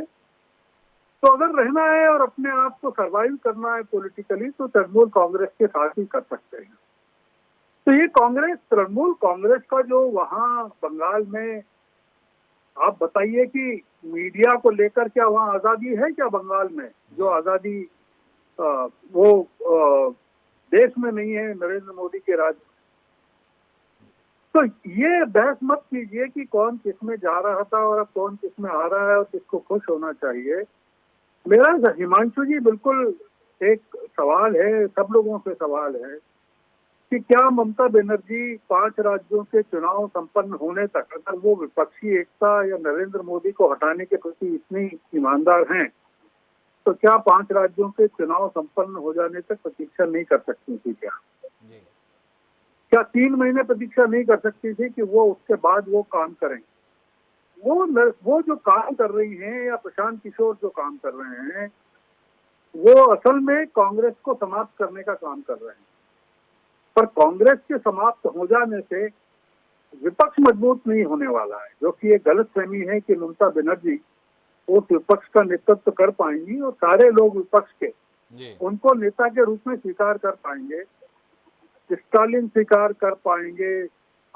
तो अगर रहना है और अपने आप को सरवाइव करना है पॉलिटिकली, तो तृणमूल कांग्रेस के साथ ही कर सकते हैं। तो ये कांग्रेस, तृणमूल कांग्रेस का जो वहाँ बंगाल में, आप बताइए कि मीडिया को लेकर क्या वहाँ आजादी है क्या बंगाल में? जो आजादी वो देश में नहीं है नरेंद्र मोदी के राज। तो ये बहस मत कीजिए कि कौन किसमें जा रहा था और अब कौन किसमें आ रहा है और किसको खुश होना चाहिए। मेरा हिमांशु जी बिल्कुल एक सवाल है, सब लोगों से सवाल है कि क्या ममता बनर्जी 5 राज्यों के चुनाव संपन्न होने तक अगर वो विपक्षी एकता या नरेंद्र मोदी को हटाने के प्रति इतनी ईमानदार हैं, तो क्या 5 राज्यों के चुनाव संपन्न हो जाने तक प्रतीक्षा नहीं कर सकती थी? क्या 3 महीने प्रतीक्षा नहीं कर सकती थी कि वो उसके बाद वो काम करें? वो जो काम कर रही हैं या प्रशांत किशोर जो काम कर रहे हैं, वो असल में कांग्रेस को समाप्त करने का काम कर रहे हैं। पर कांग्रेस के समाप्त हो जाने से विपक्ष मजबूत नहीं होने वाला है, जो कि एक गलतफहमी है कि ममता बनर्जी उस विपक्ष का नेतृत्व कर पाएंगी और सारे लोग विपक्ष के उनको नेता के रूप में स्वीकार कर पाएंगे। स्टालिन स्वीकार कर पाएंगे,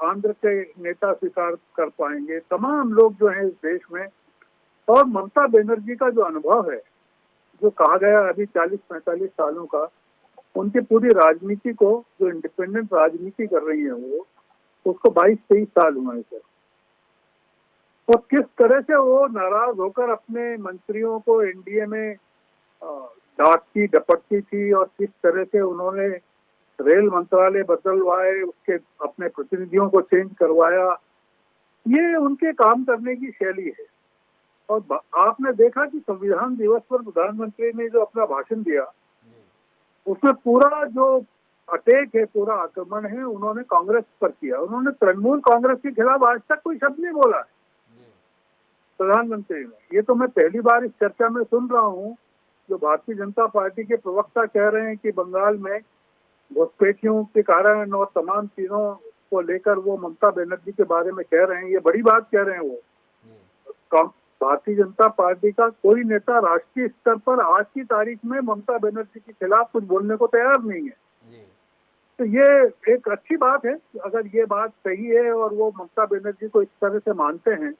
आंध्र के नेता स्वीकार कर पाएंगे, तमाम लोग जो हैं इस देश में। और ममता बनर्जी का जो अनुभव है, जो कहा गया अभी 40-45 सालों का, उनकी पूरी राजनीति को, जो इंडिपेंडेंट राजनीति कर रही है वो, उसको 22-23 साल हुए सर। और किस तरह से वो नाराज होकर अपने मंत्रियों को एनडीए में डांटती डपटती थी और किस तरह से उन्होंने रेल मंत्रालय बदलवाए, उसके अपने प्रतिनिधियों को चेंज करवाया, ये उनके काम करने की शैली है। और आपने देखा कि संविधान दिवस पर प्रधानमंत्री ने जो अपना भाषण दिया, उसमें पूरा जो अटैक है, पूरा आक्रमण है, उन्होंने कांग्रेस पर किया। उन्होंने तृणमूल कांग्रेस के खिलाफ आज तक कोई शब्द नहीं बोला है प्रधानमंत्री ने। ये तो मैं पहली बार इस चर्चा में सुन रहा हूँ, जो भारतीय जनता पार्टी के प्रवक्ता कह रहे हैं कि बंगाल में घुसपैठियों के कारण और तमाम चीजों को लेकर वो ममता बनर्जी के बारे में कह रहे हैं। ये बड़ी बात कह रहे हैं वो। भारतीय जनता पार्टी का कोई नेता राष्ट्रीय स्तर पर आज की तारीख में ममता बनर्जी के खिलाफ कुछ बोलने को तैयार नहीं है। तो ये एक अच्छी बात है। अगर ये बात सही है और वो ममता बनर्जी को इस तरह से मानते हैं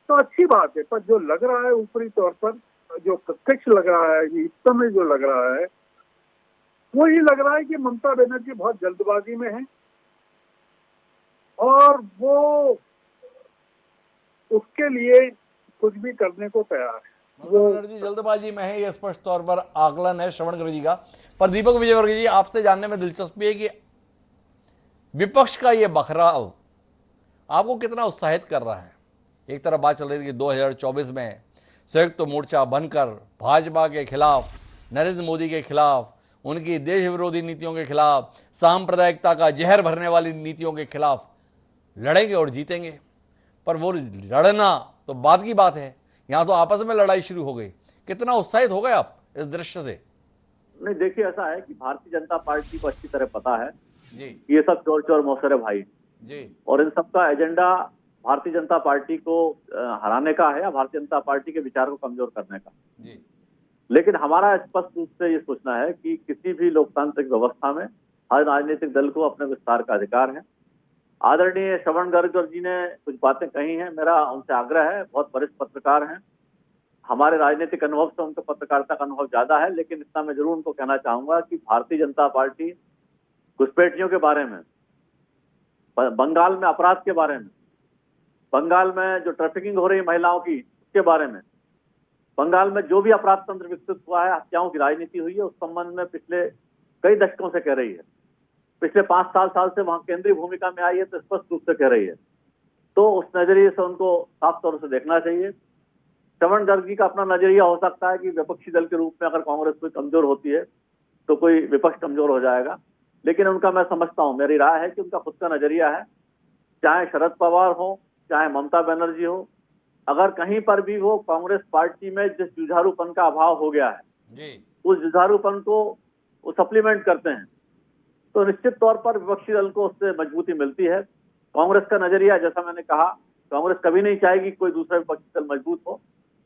तो अच्छी बात है। पर जो लग रहा है ऊपरी तौर पर, जो प्रत्यक्ष लग रहा है, इस समय जो लग रहा है, वो ये लग रहा है कि ममता बनर्जी बहुत जल्दबाजी में है और वो उसके लिए कुछ भी करने को तैयार है। ममता बनर्जी जल्दबाजी में है, ये स्पष्ट तौर पर आकलन है श्रवण गिरी जी का। पर दीपक विजयवर्गीय जी, आपसे जानने में दिलचस्पी है कि विपक्ष का ये बखराव आपको कितना उत्साहित कर रहा है? एक तरफ बात चल रही थी कि 2024 में संयुक्त मोर्चा बनकर भाजपा के खिलाफ, नरेंद्र मोदी के खिलाफ, उनकी देश विरोधी नीतियों के खिलाफ, सांप्रदायिकता का जहर भरने वाली नीतियों के खिलाफ लड़ेंगे और जीतेंगे। पर वो लड़ना तो बात की बात है, यहां तो आपस में लड़ाई शुरू हो गई। कितना उत्साहित हो गए आप इस दृश्य से? नहीं, देखिए ऐसा है कि भारतीय जनता पार्टी को अच्छी तरह पता है जी कि ये सब चोर चोर मौसरे भाई, जी और इन सबका एजेंडा भारतीय जनता पार्टी को हराने का है या भारतीय जनता पार्टी के विचार को कमजोर करने का। जी लेकिन हमारा स्पष्ट रूप से ये सोचना है कि किसी भी लोकतांत्रिक व्यवस्था में हर राजनीतिक दल को अपने विस्तार का अधिकार है। आदरणीय श्रवण गर्ग जी ने कुछ बातें कही हैं, मेरा उनसे आग्रह है, बहुत वरिष्ठ पत्रकार हैं, हमारे राजनीतिक अनुभव से उनका पत्रकारिता का अनुभव ज्यादा है, लेकिन इतना मैं जरूर उनको कहना चाहूंगा कि भारतीय जनता पार्टी घुसपैठियों के बारे में, बंगाल में अपराध के बारे में, बंगाल में जो ट्रैफिकिंग हो रही है महिलाओं की उसके बारे में, बंगाल में जो भी अपराध तंत्र विकसित हुआ है, हत्याओं की राजनीति हुई है, उस संबंध में पिछले कई दशकों से कह रही है। पिछले 5 साल से वहां केंद्रीय भूमिका में आई है, तो स्पष्ट रूप से कह रही है। तो उस नजरिए से उनको साफ तौर से देखना चाहिए। श्रवण गर्ग जी का अपना नजरिया हो सकता है कि विपक्षी दल के रूप में अगर कांग्रेस कोई कमजोर होती है तो कोई विपक्ष कमजोर हो जाएगा, लेकिन उनका मैं समझता हूं, मेरी राय है कि उनका खुद का नजरिया है। चाहे शरद पवार हो, चाहे ममता बनर्जी हो, अगर कहीं पर भी वो कांग्रेस पार्टी में जिस जुझारूपन का अभाव हो गया है जी उस जुझारूपन को वो सप्लीमेंट करते हैं, तो निश्चित तौर पर विपक्षी दल को उससे मजबूती मिलती है। कांग्रेस का नजरिया, जैसा मैंने कहा, कांग्रेस कभी नहीं चाहेगी कोई दूसरा विपक्षी दल मजबूत हो,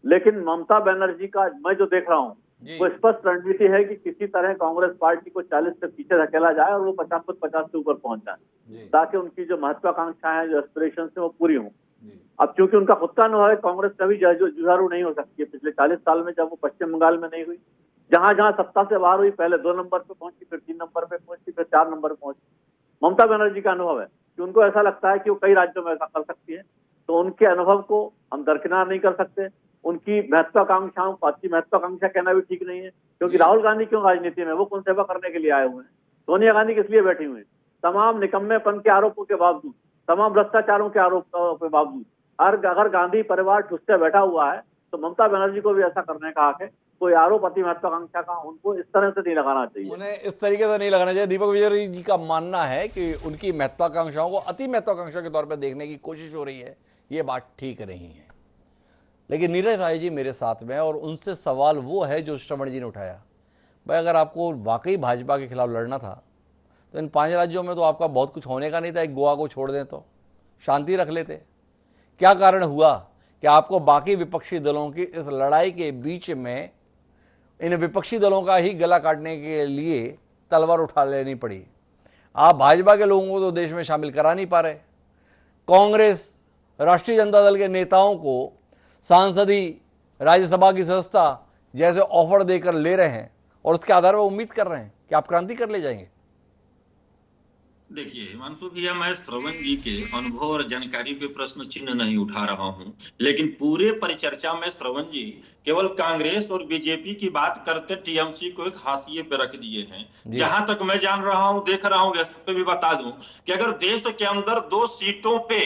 लेकिन ममता बनर्जी का मैं जो देख रहा हूँ वो स्पष्ट रणनीति है कि किसी तरह कांग्रेस पार्टी को 40 से पीछे धकेला जाए और वो 50 से ऊपर पहुंच जाए, ताकि उनकी जो महत्वाकांक्षाएं, जो एस्पिरेशन है वो पूरी हों। अब क्योंकि उनका खुद का अनुभव है, कांग्रेस कभी जुझारू नहीं हो सकती है। पिछले 40 साल में जब वो पश्चिम बंगाल में नहीं हुई, जहां जहां सत्ता से बाहर हुई, पहले 2 नंबर पे पहुंची, फिर 3 नंबर पे पहुंची, फिर 4 नंबर पे पहुंची। ममता बनर्जी का अनुभव है कि उनको ऐसा लगता है कि वो कई राज्यों में ऐसा कर सकती है, तो उनके अनुभव को हम दरकिनार नहीं कर सकते। उनकी महत्वाकांक्षाओं, अच्छी महत्वाकांक्षा कहना भी ठीक नहीं है, क्योंकि राहुल गांधी क्यों राजनीति में, वो कौन सेवा करने के लिए आए हुए हैं? सोनिया गांधी किस लिए बैठी हुई है? तमाम निकम्मेपन के आरोपों के बावजूद, तमाम भ्रष्टाचारों के आरोपों के बावजूद, अगर गांधी परिवार ठुस के बैठा हुआ है तो ममता बनर्जी को भी ऐसा करने का हक है। कोई आरोप अति महत्वाकांक्षा का उनको इस तरह से नहीं लगाना चाहिए, उन्हें इस तरीके से नहीं लगाना चाहिए। दीपक विजय जी का मानना है कि उनकी महत्वाकांक्षाओं को अति महत्वाकांक्षा के तौर पर देखने की कोशिश हो रही है, ये बात ठीक नहीं है। लेकिन नीरज राय जी मेरे साथ में, और उनसे सवाल वो है जो श्रवण जी ने उठाया, भाई अगर आपको वाकई भाजपा के खिलाफ लड़ना था तो इन 5 राज्यों में तो आपका बहुत कुछ होने का नहीं था। एक गोवा को छोड़ दें तो शांति रख लेते। क्या कारण हुआ कि आपको बाकी विपक्षी दलों की इस लड़ाई के बीच में इन विपक्षी दलों का ही गला काटने के लिए तलवार उठा लेनी पड़ी? आप भाजपा के लोगों को तो देश में शामिल करा नहीं पा रहे। कांग्रेस, राष्ट्रीय जनता दल के नेताओं को सांसदी, राज्यसभा की सदस्यता जैसे ऑफर देकर ले रहे हैं और उसके आधार पर उम्मीद कर रहे हैं कि आप क्रांति कर ले जाएंगे। देखिए हिमांशु भैया, मैं श्रवण जी के अनुभव और जानकारी पे प्रश्न चिन्ह नहीं उठा रहा हूं, लेकिन पूरे परिचर्चा में श्रवण जी केवल कांग्रेस और बीजेपी की बात करते टीएमसी को एक हाशिए पे रख दिए हैं। जहां तक मैं जान रहा हूं, देख रहा हूं, इस पे भी बता दूं कि अगर देश के अंदर 2 सीटों पे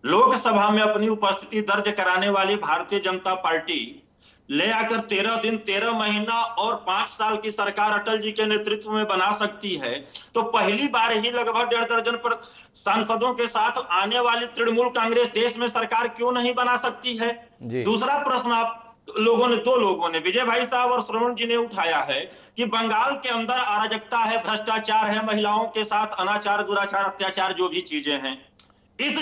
लोकसभा में अपनी उपस्थिति दर्ज कराने वाली भारतीय जनता पार्टी ले आकर 13 दिन, 13 महीना और 5 साल की सरकार अटल जी के नेतृत्व में बना सकती है, तो पहली बार ही लगभग 1.5 दर्जन पर सांसदों के साथ आने वाली तृणमूल कांग्रेस देश में सरकार क्यों नहीं बना सकती है? दूसरा प्रश्न आप दो लोगों ने, विजय भाई साहब और श्रवण जी ने उठाया है कि बंगाल के अंदर अराजकता है, भ्रष्टाचार है, महिलाओं के साथ अनाचार, दुराचार, अत्याचार जो भी चीजें हैं, इस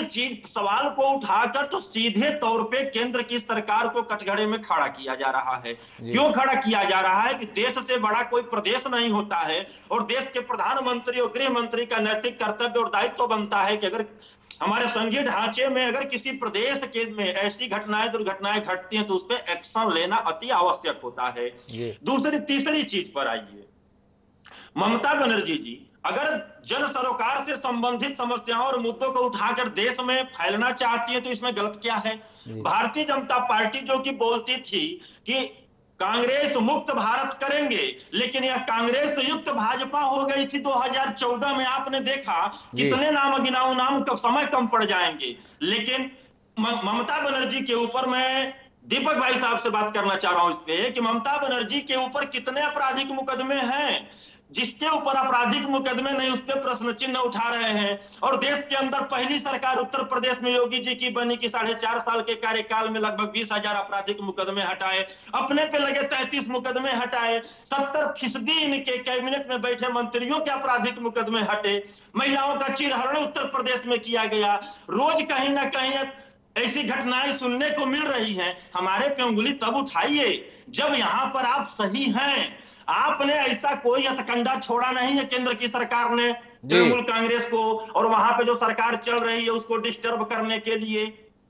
सवाल को उठाकर तो सीधे तौर पे केंद्र की सरकार को कटघरे में खड़ा किया जा रहा है। क्यों खड़ा किया जा रहा है? कि देश से बड़ा कोई प्रदेश नहीं होता है और देश के प्रधानमंत्री और गृह मंत्री का नैतिक कर्तव्य और दायित्व बनता है कि अगर हमारे संघीय ढांचे में अगर किसी प्रदेश के में ऐसी घटनाएं, दुर्घटनाएं घटती हैं तो उस पर एक्शन लेना अति आवश्यक होता है। तीसरी चीज पर आइए, ममता बनर्जी जी अगर जन सरोकार से संबंधित समस्याओं और मुद्दों को उठाकर देश में फैलना चाहती है तो इसमें गलत क्या है? भारतीय जनता पार्टी जो कि बोलती थी कि कांग्रेस मुक्त भारत करेंगे, लेकिन यह कांग्रेस युक्त भाजपा हो गई थी 2014 में। आपने देखा कितने नाम गिनाओ, नाम कब समय कम पड़ जाएंगे। लेकिन ममता बनर्जी के ऊपर मैं दीपक भाई साहब से बात करना चाह रहा हूं इस पे कि ममता बनर्जी के ऊपर कितने आपराधिक मुकदमे हैं? जिसके ऊपर आपराधिक मुकदमे नहीं, उस पर प्रश्न चिन्ह उठा रहे हैं। और देश के अंदर पहली सरकार उत्तर प्रदेश में योगी जी की बनी कि 4.5 साल के कार्यकाल में लगभग 20,000 आपराधिक मुकदमे हटाए, अपने पे लगे 33 मुकदमे हटाए, 70% इनके कैबिनेट में बैठे मंत्रियों के आपराधिक मुकदमे हटे, महिलाओं का चीरहरण उत्तर प्रदेश में किया गया। रोज कहीं ना कहीं ऐसी घटनाएं सुनने को मिल रही हैं। हमारे पे उंगली तब उठाइए जब यहां पर आप सही हैं। आपने ऐसा कोई हथकंडा छोड़ा नहीं है केंद्र की सरकार ने तृणमूल कांग्रेस को, और वहां पे जो सरकार चल रही है उसको डिस्टर्ब करने के लिए।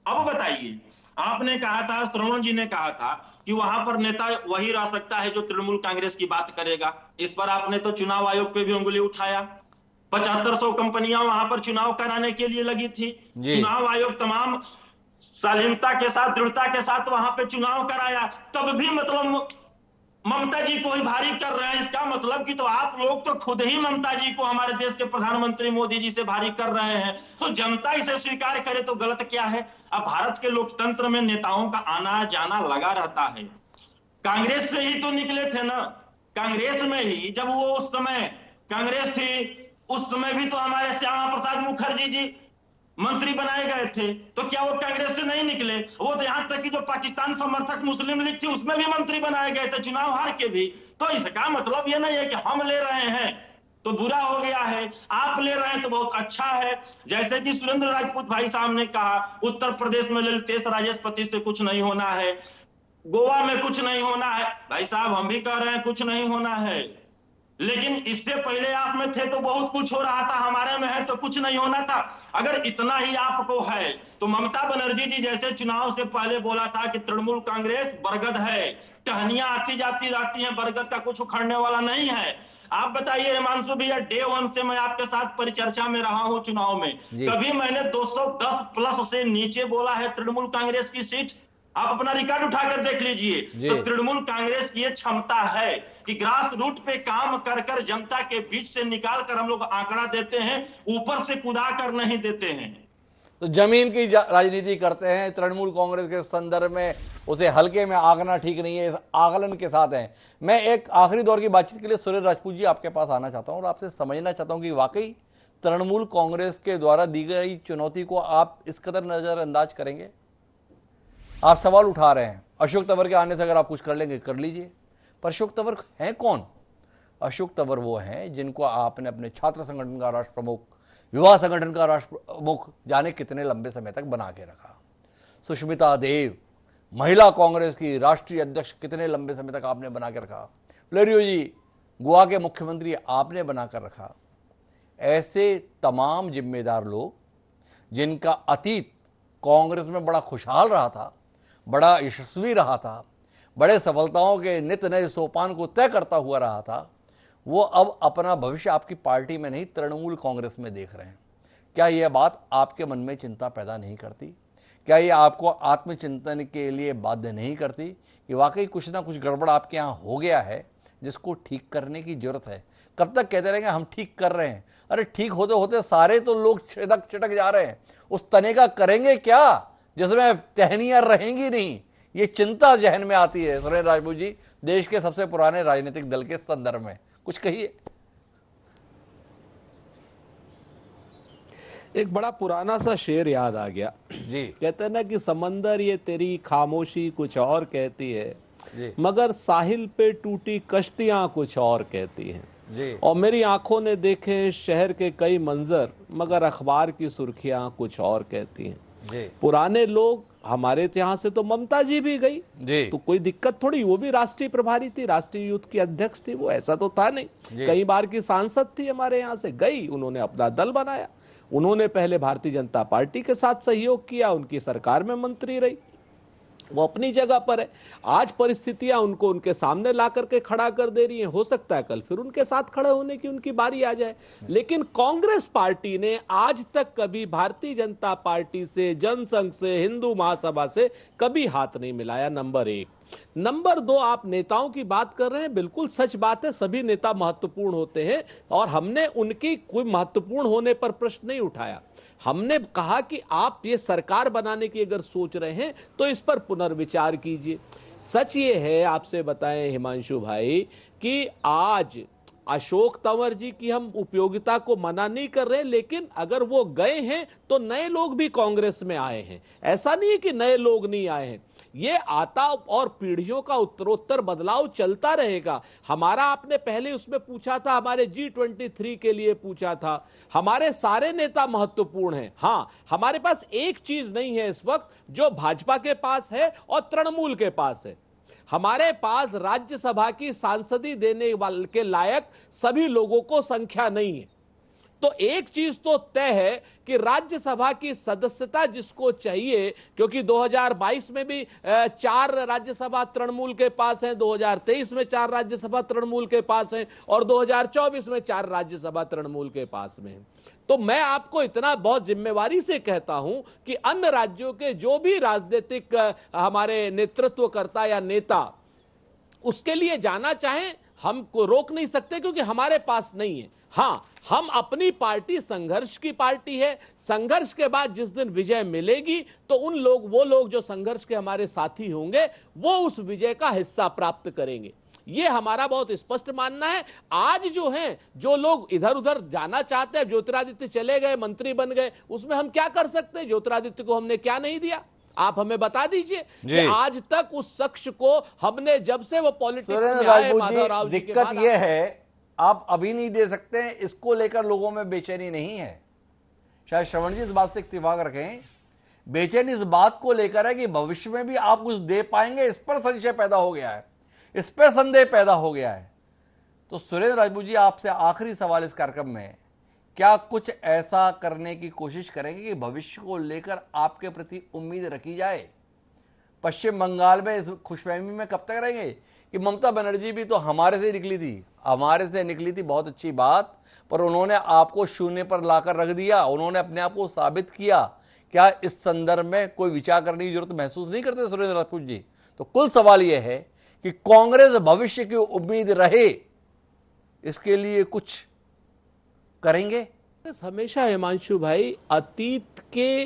अब बताइए, आपने कहा था, श्रवण जी ने कहा था कि वहां पर नेता वही रह सकता है जो तृणमूल कांग्रेस की बात करेगा। इस पर आपने तो चुनाव आयोग पे भी उंगली उठाया। 7500 कंपनियां वहां पर चुनाव कराने के लिए लगी थी। चुनाव आयोग तमाम शालीनता के साथ, दृढ़ता के साथ वहां पे चुनाव कराया, तब भी मतलब ममता जी को ही भारी कर रहे हैं। इसका मतलब कि तो आप लोग तो खुद ही ममता जी को, हमारे देश के प्रधानमंत्री मोदी जी से भारी कर रहे हैं। तो जनता इसे स्वीकार करे तो गलत क्या है? अब भारत के लोकतंत्र में नेताओं का आना जाना लगा रहता है। कांग्रेस से ही तो निकले थे ना, कांग्रेस में ही जब वो उस समय कांग्रेस थी, उस समय भी तो हमारे श्यामा प्रसाद मुखर्जी जी मंत्री बनाए गए थे। तो क्या वो कांग्रेस से नहीं निकले? वो तो यहां तक कि जो पाकिस्तान समर्थक मुस्लिम लीग थी उसमें भी मंत्री बनाए गए थे, चुनाव हार के भी। तो इसका मतलब ये नहीं है कि हम ले रहे हैं तो बुरा हो गया है, आप ले रहे हैं तो बहुत अच्छा है। जैसे कि सुरेंद्र राजपूत भाई साहब ने कहा, उत्तर प्रदेश में ललितेश राजेशपति से कुछ नहीं होना है, गोवा में कुछ नहीं होना है। भाई साहब, हम भी कह रहे हैं कुछ नहीं होना है, लेकिन इससे पहले आप में थे तो बहुत कुछ हो रहा था, हमारे में है तो कुछ नहीं होना था। अगर इतना ही आपको है तो ममता बनर्जी जी जैसे चुनाव से पहले बोला था कि तृणमूल कांग्रेस बरगद है, टहनियां आती जाती रहती हैं, बरगद का कुछ उखड़ने वाला नहीं है। आप बताइए हिमांशु भैया, डे 1 से मैं आपके साथ परिचर्चा में रहा हूं चुनाव में, कभी मैंने 210 प्लस से नीचे बोला है तृणमूल कांग्रेस की सीट? आप अपना रिकॉर्ड उठाकर देख लीजिए। तो तृणमूल कांग्रेस की ये क्षमता है कि ग्रास रूट पे काम कर कर जनता के बीच से निकाल कर हम लोग आंकड़ा देते हैं, ऊपर से कुदा कर नहीं देते हैं। तो जमीन की राजनीति करते हैं तृणमूल कांग्रेस के संदर्भ में, उसे हल्के में आंकना ठीक नहीं है, इस आकलन के साथ हैं। मैं एक आखिरी दौर की बातचीत के लिए सुरेश राजपूत जी आपके पास आना चाहता हूं और आपसे समझना चाहता हूं कि वाकई तृणमूल कांग्रेस के द्वारा दी गई चुनौती को आप इस कदर नजरअंदाज करेंगे? आप सवाल उठा रहे हैं, अशोक तंवर के आने से अगर आप कुछ कर लेंगे कर लीजिए, पर अशोक तंवर हैं कौन? अशोक तंवर वो हैं जिनको आपने अपने छात्र संगठन का राष्ट्र प्रमुख, युवा संगठन का राष्ट्र प्रमुख जाने कितने लंबे समय तक बना के रखा। सुष्मिता देव, महिला कांग्रेस की राष्ट्रीय अध्यक्ष, कितने लंबे समय तक आपने बना के रखा। फ्लोरियो जी, गोवा के मुख्यमंत्री आपने बना कर रखा। ऐसे तमाम जिम्मेदार लोग जिनका अतीत कांग्रेस में बड़ा खुशहाल रहा था, बड़ा यशस्वी रहा था, बड़े सफलताओं के नित नए सोपान को तय करता हुआ रहा था, वो अब अपना भविष्य आपकी पार्टी में नहीं तृणमूल कांग्रेस में देख रहे हैं। क्या यह बात आपके मन में चिंता पैदा नहीं करती? क्या ये आपको आत्मचिंतन के लिए बाध्य नहीं करती कि वाकई कुछ ना कुछ गड़बड़ आपके यहाँ हो गया है जिसको ठीक करने की जरूरत है? कब तक कहते रहेंगे हम ठीक कर रहे हैं? अरे ठीक होते होते सारे तो लोग छिटक जा रहे हैं। उस तने का करेंगे क्या जिसमें टहनियां रहेंगी नहीं? ये चिंता जहन में आती है। सुरेश राजपूत जी, देश के सबसे पुराने राजनीतिक दल के संदर्भ में कुछ कहिए। एक बड़ा पुराना सा शेर याद आ गया जी। कहते हैं ना कि समंदर ये तेरी खामोशी कुछ और कहती है जी। मगर साहिल पे टूटी कश्तियां कुछ और कहती हैं जी। और मेरी आंखों ने देखे शहर के कई मंजर मगर अखबार की सुर्खियां कुछ और कहती हैं जी। पुराने लोग हमारे यहाँ से तो ममता जी भी गई जी। तो कोई दिक्कत थोड़ी, वो भी राष्ट्रीय प्रभारी थी, राष्ट्रीय यूथ की अध्यक्ष थी, वो ऐसा तो था नहीं। कई बार की सांसद थी हमारे यहाँ से, गई, उन्होंने अपना दल बनाया, उन्होंने पहले भारतीय जनता पार्टी के साथ सहयोग किया, उनकी सरकार में मंत्री रही, वो अपनी जगह पर है। आज परिस्थितियां उनको उनके सामने ला करके खड़ा कर दे रही हैं, हो सकता है कल फिर उनके साथ खड़े होने की उनकी बारी आ जाए। लेकिन कांग्रेस पार्टी ने आज तक कभी भारतीय जनता पार्टी से, जनसंघ से, हिंदू महासभा से कभी हाथ नहीं मिलाया, नंबर 1। नंबर 2, आप नेताओं की बात कर रहे हैं, बिल्कुल सच बात है, सभी नेता महत्वपूर्ण होते हैं और हमने उनकी कोई महत्वपूर्ण होने पर प्रश्न नहीं उठाया। हमने कहा कि आप ये सरकार बनाने की अगर सोच रहे हैं तो इस पर पुनर्विचार कीजिए। सच ये है, आपसे बताएं हिमांशु भाई, कि आज अशोक तंवर जी की हम उपयोगिता को मना नहीं कर रहे, लेकिन अगर वो गए हैं तो नए लोग भी कांग्रेस में आए हैं। ऐसा नहीं है कि नए लोग नहीं आए हैं, ये आता और पीढ़ियों का उत्तरोत्तर बदलाव चलता रहेगा। हमारा आपने पहले उसमें पूछा था, हमारे G23 के लिए पूछा था, हमारे सारे नेता महत्वपूर्ण हैं। हां, हमारे पास एक चीज नहीं है इस वक्त जो भाजपा के पास है और तृणमूल के पास है। हमारे पास राज्यसभा की सांसदी देने वाले के लायक सभी लोगों को संख्या नहीं है। तो एक चीज तो तय है कि राज्यसभा की सदस्यता जिसको चाहिए, क्योंकि 2022 में भी 4 राज्यसभा तृणमूल के पास हैं, 2023 में 4 राज्यसभा तृणमूल के पास हैं और 2024 में 4 राज्यसभा तृणमूल के पास में हैं। तो मैं आपको इतना बहुत जिम्मेवारी से कहता हूं कि अन्य राज्यों के जो भी राजनीतिक हमारे नेतृत्वकर्ता या नेता उसके लिए जाना चाहें, हमको रोक नहीं सकते, क्योंकि हमारे पास नहीं है। हां, हम अपनी पार्टी संघर्ष की पार्टी है। संघर्ष के बाद जिस दिन विजय मिलेगी तो वो लोग जो संघर्ष के हमारे साथी होंगे वो उस विजय का हिस्सा प्राप्त करेंगे। ये हमारा बहुत स्पष्ट मानना है। आज जो लोग इधर उधर जाना चाहते हैं, ज्योतिरादित्य चले गए, मंत्री बन गए, उसमें हम क्या कर सकते हैं? ज्योतिरादित्य को हमने क्या नहीं दिया? आप हमें बता दीजिए कि आज तक उस शख्स को हमने, जब से वो पॉलिटिक्स में आए माधवराव जी के बाद, दिक्कत यह है आप अभी नहीं दे सकते हैं, इसको लेकर लोगों में बेचैनी नहीं है। शायद श्रवण जी इस बात से इत्तेफाक रखें, बेचैनी इस बात को लेकर है कि भविष्य में भी आप कुछ दे पाएंगे, इस पर संशय पैदा हो गया है, इस पर संदेह पैदा हो गया है। तो सुरेंद्र राजपूत जी, आपसे आखिरी सवाल इस कार्यक्रम में, क्या कुछ ऐसा करने की कोशिश करेंगे कि भविष्य को लेकर आपके प्रति उम्मीद रखी जाए? पश्चिम बंगाल में इस खुशफहमी में कब तक रहेंगे कि ममता बनर्जी भी तो हमारे से निकली थी, बहुत अच्छी बात, पर उन्होंने आपको शून्य पर लाकर रख दिया, उन्होंने अपने आप को साबित किया। क्या इस संदर्भ में कोई विचार करने की जरूरत महसूस नहीं करते सुरेंद्र राजपूत जी? तो कुल सवाल यह है कि कांग्रेस भविष्य की उम्मीद रहे, इसके लिए कुछ करेंगे? हमेशा हिमांशु भाई अतीत के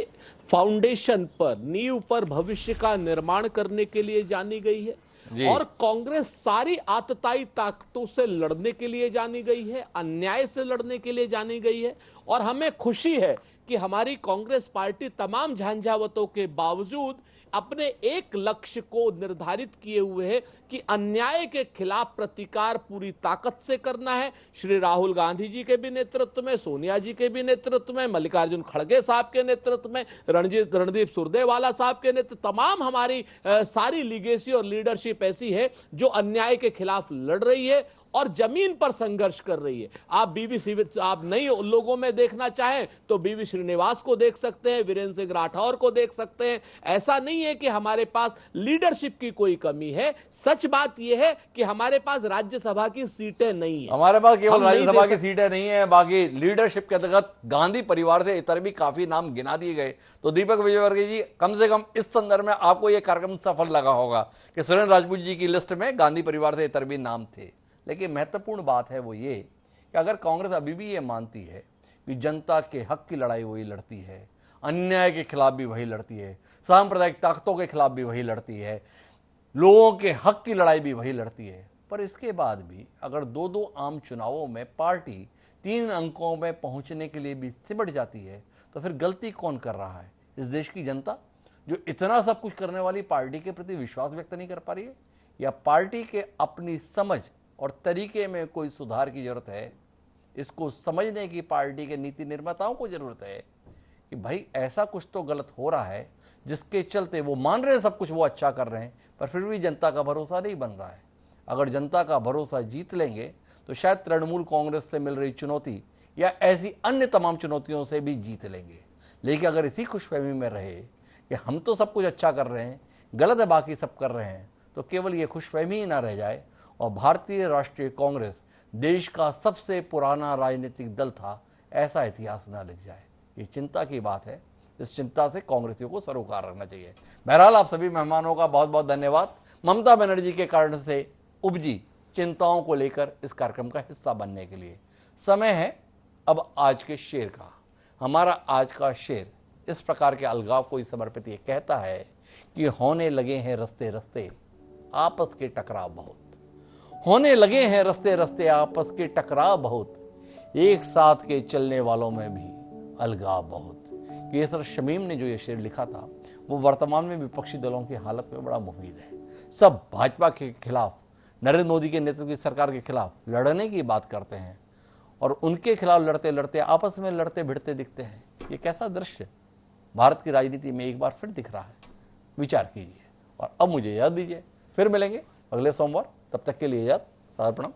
फाउंडेशन पर, नींव पर भविष्य का निर्माण करने के लिए जानी गई है और कांग्रेस सारी आतताई ताकतों से लड़ने के लिए जानी गई है, अन्याय से लड़ने के लिए जानी गई है। और हमें खुशी है कि हमारी कांग्रेस पार्टी तमाम झंझावतों के बावजूद अपने एक लक्ष्य को निर्धारित किए हुए है कि अन्याय के खिलाफ प्रतिकार पूरी ताकत से करना है। श्री राहुल गांधी जी के भी नेतृत्व में, सोनिया जी के भी नेतृत्व में, मल्लिकार्जुन खड़गे साहब के नेतृत्व में, रणदीप सुरजेवाला साहब के नेतृत्व, तमाम हमारी सारी लीगेसी और लीडरशिप ऐसी है जो अन्याय के खिलाफ लड़ रही है और जमीन पर संघर्ष कर रही है। आप नई लोगों में देखना चाहें तो बीवी श्रीनिवास को देख सकते हैं, वीरेंद्र सिंह राठौर को देख सकते हैं। ऐसा नहीं है कि हमारे पास लीडरशिप की कोई कमी है। सच बात यह है कि हमारे पास राज्यसभा की सीटें नहीं है। हमारे पास केवल राज्यसभा की सीटें नहीं है, बाकी लीडरशिप के अंतर्गत गांधी परिवार से इतर भी काफी नाम गिना दिए गए। तो दीपक विजयवर्गीय जी, कम से कम इस संदर्भ में आपको यह कार्यक्रम सफल लगा होगा कि सुरेंद्र राजपूत जी की लिस्ट में गांधी परिवार से इतर भी नाम थे। लेकिन महत्वपूर्ण बात है वो ये कि अगर कांग्रेस अभी भी ये मानती है कि जनता के हक की लड़ाई वही लड़ती है, अन्याय के खिलाफ भी वही लड़ती है, सांप्रदायिक ताकतों के खिलाफ भी वही लड़ती है, लोगों के हक की लड़ाई भी वही लड़ती है, पर इसके बाद भी अगर 2-2 आम चुनावों में पार्टी 3 अंकों में पहुंचने के लिए भी सिमट जाती है, तो फिर गलती कौन कर रहा है? इस देश की जनता जो इतना सब कुछ करने वाली पार्टी के प्रति विश्वास व्यक्त नहीं कर पा रही है, या पार्टी के अपनी समझ और तरीके में कोई सुधार की जरूरत है? इसको समझने की पार्टी के नीति निर्माताओं को जरूरत है कि भाई ऐसा कुछ तो गलत हो रहा है जिसके चलते वो मान रहे हैं सब कुछ वो अच्छा कर रहे हैं, पर फिर भी जनता का भरोसा नहीं बन रहा है। अगर जनता का भरोसा जीत लेंगे तो शायद तृणमूल कांग्रेस से मिल रही चुनौती या ऐसी अन्य तमाम चुनौतियों से भी जीत लेंगे। लेकिन अगर इसी खुशफहमी में रहे कि हम तो सब कुछ अच्छा कर रहे हैं, गलत है बाकी सब कर रहे हैं, तो केवल ये खुशफहमी ही ना रह जाए और भारतीय राष्ट्रीय कांग्रेस देश का सबसे पुराना राजनीतिक दल था, ऐसा इतिहास ना लिख जाए। ये चिंता की बात है, इस चिंता से कांग्रेसियों को सरोकार रखना चाहिए। बहरहाल आप सभी मेहमानों का बहुत बहुत धन्यवाद। ममता बनर्जी के कारण से उपजी चिंताओं को लेकर इस कार्यक्रम का हिस्सा बनने के लिए। समय है अब आज के शेर का। हमारा आज का शेर इस प्रकार के अलगाव को ही समर्पित ये कहता है कि होने लगे हैं रस्ते रस्ते, आपस के टकराव बहुत होने लगे हैं रस्ते रस्ते आपस के टकराव बहुत, एक साथ के चलने वालों में भी अलगाव बहुत। केसर शमीम ने जो ये शेर लिखा था वो वर्तमान में विपक्षी दलों की हालत में बड़ा मुफीद है। सब भाजपा के खिलाफ, नरेंद्र मोदी के नेतृत्व की सरकार के खिलाफ लड़ने की बात करते हैं और उनके खिलाफ लड़ते लड़ते आपस में लड़ते भिड़ते दिखते हैं। ये कैसा दृश्य भारत की राजनीति में एक बार फिर दिख रहा है, विचार कीजिए। और अब मुझे याद दीजिए, फिर मिलेंगे अगले सोमवार, तब तक के लिए याद, सादर प्रणाम।